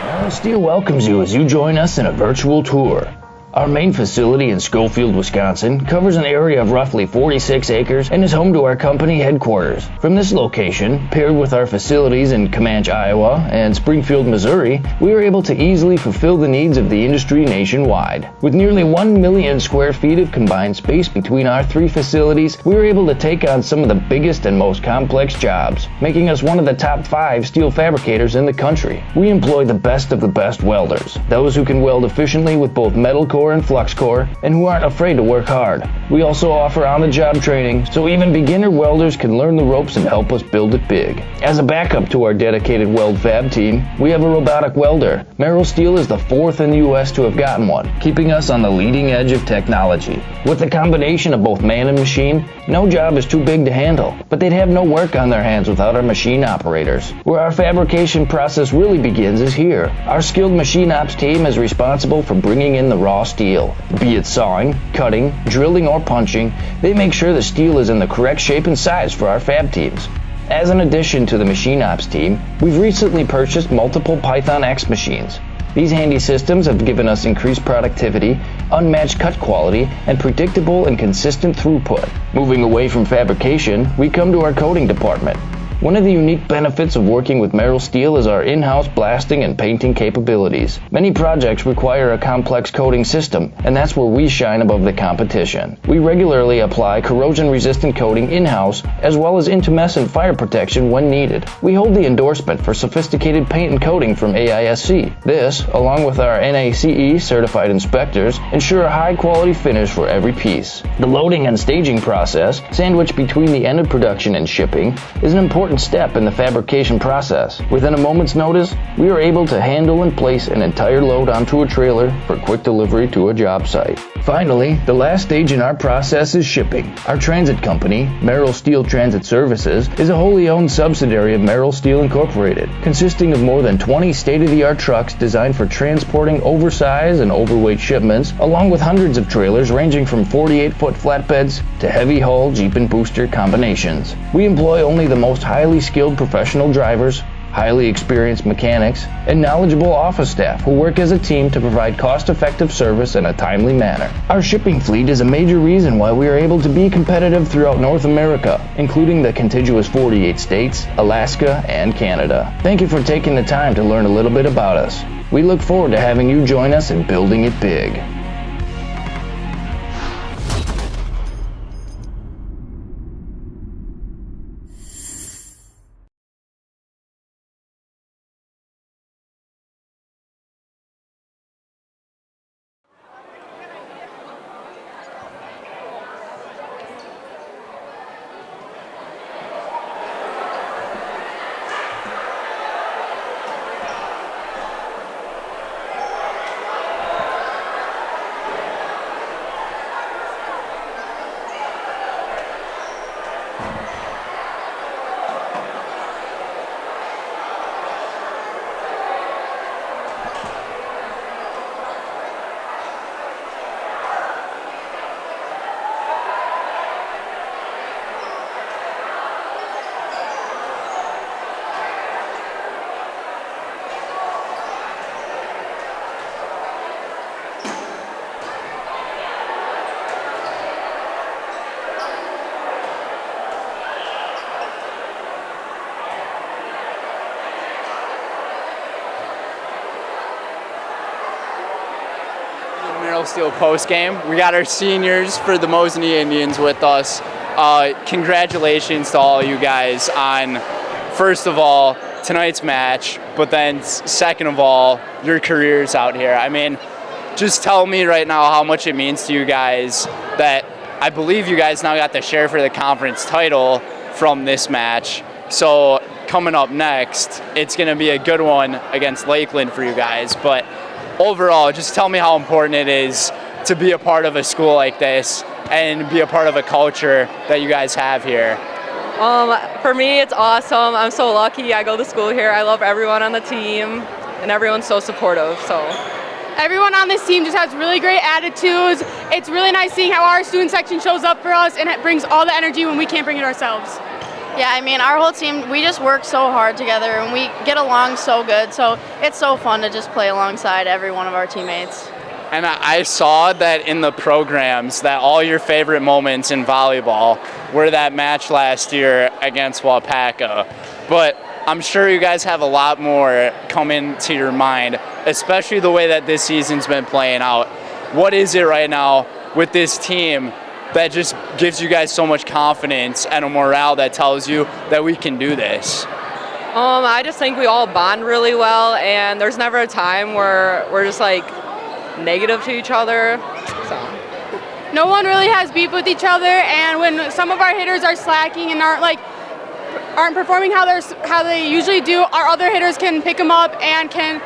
Speaker 17: Merrill Steel welcomes you as you join us in a virtual tour. Our main facility in Schofield, Wisconsin covers an area of roughly 46 acres and is home to our company headquarters. From this location, paired with our facilities in Comanche, Iowa and Springfield, Missouri, we are able to easily fulfill the needs of the industry nationwide. With nearly 1 million square feet of combined space between our 3 facilities, we are able to take on some of the biggest and most complex jobs, making us one of the top 5 steel fabricators in the country. We employ the best of the best welders, those who can weld efficiently with both metal core and flux core, and who aren't afraid to work hard. We also offer on-the-job training, so even beginner welders can learn the ropes and help us build it big. As a backup to our dedicated weld fab team, we have a robotic welder. Merrill Steel is the 4th in the U.S. to have gotten one, keeping us on the leading edge of technology. With the combination of both man and machine, no job is too big to handle, but they'd have no work on their hands without our machine operators. Where our fabrication process really begins is here. Our skilled machine ops team is responsible for bringing in the raw steel. Be it sawing, cutting, drilling, or punching, they make sure the steel is in the correct shape and size for our fab teams. As an addition to the machine ops team, we've recently purchased multiple Python X machines. These handy systems have given us increased productivity, unmatched cut quality, and predictable and consistent throughput. Moving away from fabrication, we come to our coating department. One of the unique benefits of working with Merrill Steel is our in-house blasting and painting capabilities. Many projects require a complex coating system, and that's where we shine above the competition. We regularly apply corrosion-resistant coating in-house, as well as intumescent fire protection when needed. We hold the endorsement for sophisticated paint and coating from AISC. This, along with our NACE certified inspectors, ensure a high-quality finish for every piece. The loading and staging process, sandwiched between the end of production and shipping, is an important step in the fabrication process. Within a moment's notice, we are able to handle and place an entire load onto a trailer for quick delivery to a job site. Finally, the last stage in our process is shipping. Our transit company, Merrill Steel Transit Services, is a wholly owned subsidiary of Merrill Steel Incorporated, consisting of more than 20 state-of-the-art trucks designed for transporting oversized and overweight shipments, along with hundreds of trailers ranging from 48-foot flatbeds to heavy-haul Jeep and booster combinations. We employ only the most highly skilled professional drivers, highly experienced mechanics, and knowledgeable office staff who work as a team to provide cost-effective service in a timely manner. Our shipping fleet is a major reason why we are able to be competitive throughout North America, including the contiguous 48 states, Alaska, and Canada. Thank you for taking the time to learn a little bit about us. We look forward to having you join us in building it big.
Speaker 1: Steel post game. We got our seniors for the Mosinee Indians with us. Congratulations to all you guys on, first of all, tonight's match, but then second of all, your careers out here. I mean, just tell me right now how much it means to you guys that I believe you guys now got the share for the conference title from this match. So coming up next, it's going to be a good one against Lakeland for you guys. But overall, just tell me how important it is to be a part of a school like this and be a part of a culture that you guys have here.
Speaker 18: For me, it's awesome. I'm so lucky. I go to school here. I love everyone on the team, and everyone's so supportive. So
Speaker 19: everyone on this team just has really great attitudes. It's really nice seeing how our student section shows up for us, and it brings all the energy when we can't bring it ourselves.
Speaker 20: Yeah, I mean, our whole team, we just work so hard together and we get along so good. So it's so fun to just play alongside every one of our teammates.
Speaker 1: And I saw that in the programs that all your favorite moments in volleyball were that match last year against WIAA. But I'm sure you guys have a lot more coming to your mind, especially the way that this season's been playing out. What is it right now with this team that just gives you guys so much confidence and a morale that tells you that we can do this?
Speaker 18: I just think we all bond really well, and there's never a time where we're just like negative to each other. So
Speaker 19: no one really has beef with each other, and when some of our hitters are slacking and aren't performing how they usually do, our other hitters can pick them up and can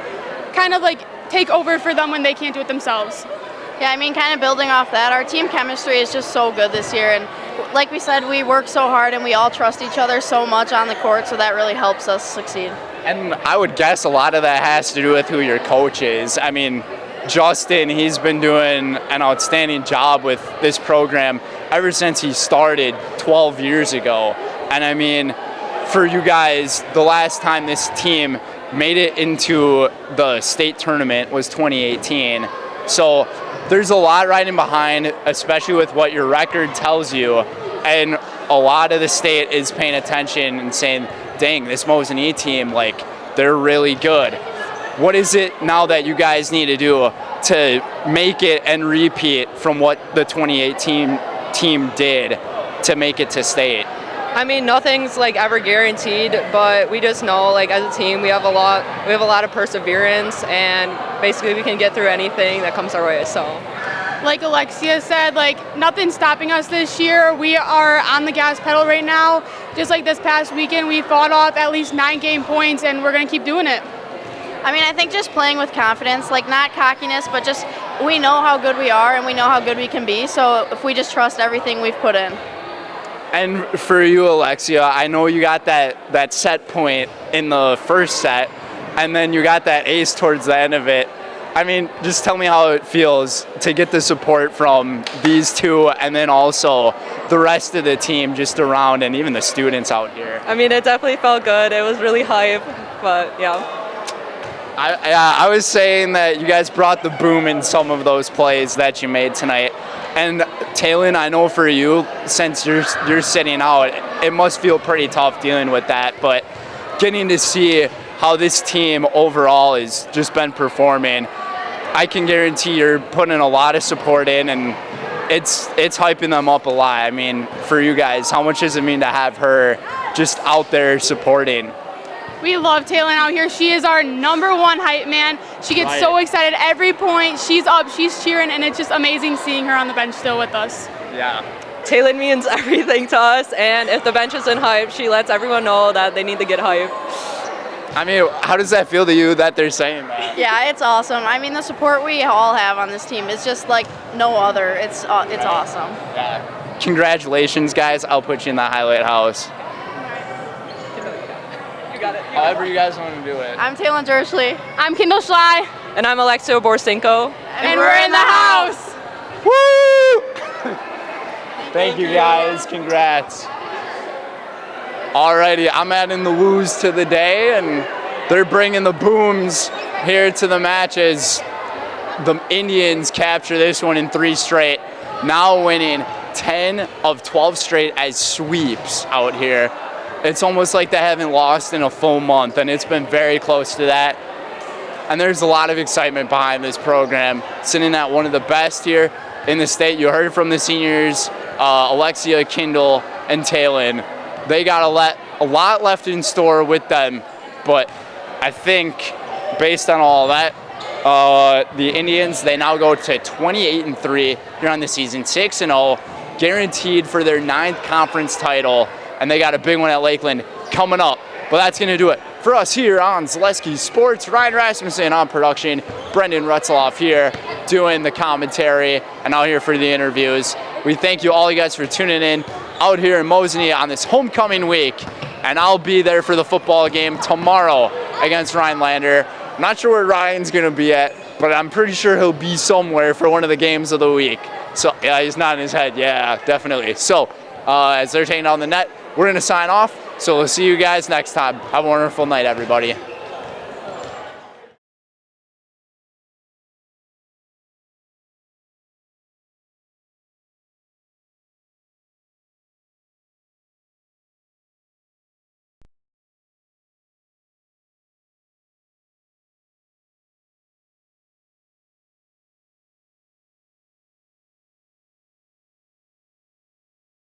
Speaker 19: kind of like take over for them when they can't do it themselves.
Speaker 20: Yeah, I mean, kind of building off that, our team chemistry is just so good this year, and like we said, we work so hard and we all trust each other so much on the court, so that really helps us succeed.
Speaker 1: And I would guess a lot of that has to do with who your coach is. I mean, Justin, he's been doing an outstanding job with this program ever since he started 12 years ago. And I mean, for you guys, the last time this team made it into the state tournament was 2018. So there's a lot riding behind, especially with what your record tells you. And a lot of the state is paying attention and saying, dang, this Mosinee team, like, they're really good. What is it now that you guys need to do to make it and repeat from what the 2018 team did to make it to state?
Speaker 18: I mean, nothing's like ever guaranteed, but we just know, like, as a team, we have a lot of perseverance, and basically we can get through anything that comes our way. So,
Speaker 19: like Alexia said, like, nothing's stopping us this year. We are on the gas pedal right now. Just like this past weekend, we fought off at least 9 game points, and we're going to keep doing it.
Speaker 20: I mean, I think just playing with confidence, like not cockiness, but just we know how good we are and we know how good we can be. So if we just trust everything we've put in.
Speaker 1: And for you, Alexia, I know you got that set point in the first set, and then you got that ace towards the end of it. I mean, just tell me how it feels to get the support from these two and then also the rest of the team just around and even the students out here.
Speaker 18: I mean, it definitely felt good. It was really hype. but yeah.
Speaker 1: I was saying that you guys brought the boom in some of those plays that you made tonight. And Talon, I know for you, since you're sitting out, it must feel pretty tough dealing with that. But getting to see how this team overall has just been performing, I can guarantee you're putting a lot of support in, and it's hyping them up a lot. I mean, for you guys, how much does it mean to have her just out there supporting?
Speaker 19: We love Talon out here. She is our #1 hype man. She gets so excited every point. She's up, she's cheering, and it's just amazing seeing her on the bench still with us.
Speaker 1: Yeah.
Speaker 18: Talon means everything to us, and if the bench isn't hype, she lets everyone know that they need to get hype.
Speaker 1: I mean, how does that feel to you that they're saying that?
Speaker 20: Yeah, it's awesome. I mean, the support we all have on this team is just like no other. It's awesome.
Speaker 1: Yeah. Congratulations, guys. I'll put you in the highlight house.
Speaker 18: You got it.
Speaker 1: However you guys want to do it.
Speaker 20: I'm Talon Dursley.
Speaker 19: I'm Kendall Schley.
Speaker 18: And I'm Alexia Borsinko.
Speaker 19: And we're in the house.
Speaker 1: Woo! Thank you, guys. Congrats. Alrighty, I'm adding the woos to the day, and they're bringing the booms here to the matches. The Indians capture this one in 3 straight, now winning 10 of 12 straight as sweeps out here. It's almost like they haven't lost in a full month, and it's been very close to that. And there's a lot of excitement behind this program, sitting at one of the best here in the state. You heard from the seniors, Alexia, Kendall, and Talon. They got a lot left in store with them, but I think based on all that, the Indians, they now go to 28-3 here on the season, 6-0, guaranteed for their 9th conference title, and they got a big one at Lakeland coming up. But that's going to do it for us here on Zaleski Sports. Ryan Rasmussen on production, Brendan Rutzloff here doing the commentary, and out here for the interviews. We thank you all you guys for tuning in out here in Mosinee on this homecoming week, and I'll be there for the football game tomorrow against Rhinelander. I'm not sure where Ryan's going to be at, but I'm pretty sure he'll be somewhere for one of the games of the week. So, yeah, he's nodding his head. Yeah, definitely. So, as they're taking down the net, we're going to sign off. So we'll see you guys next time. Have a wonderful night, everybody.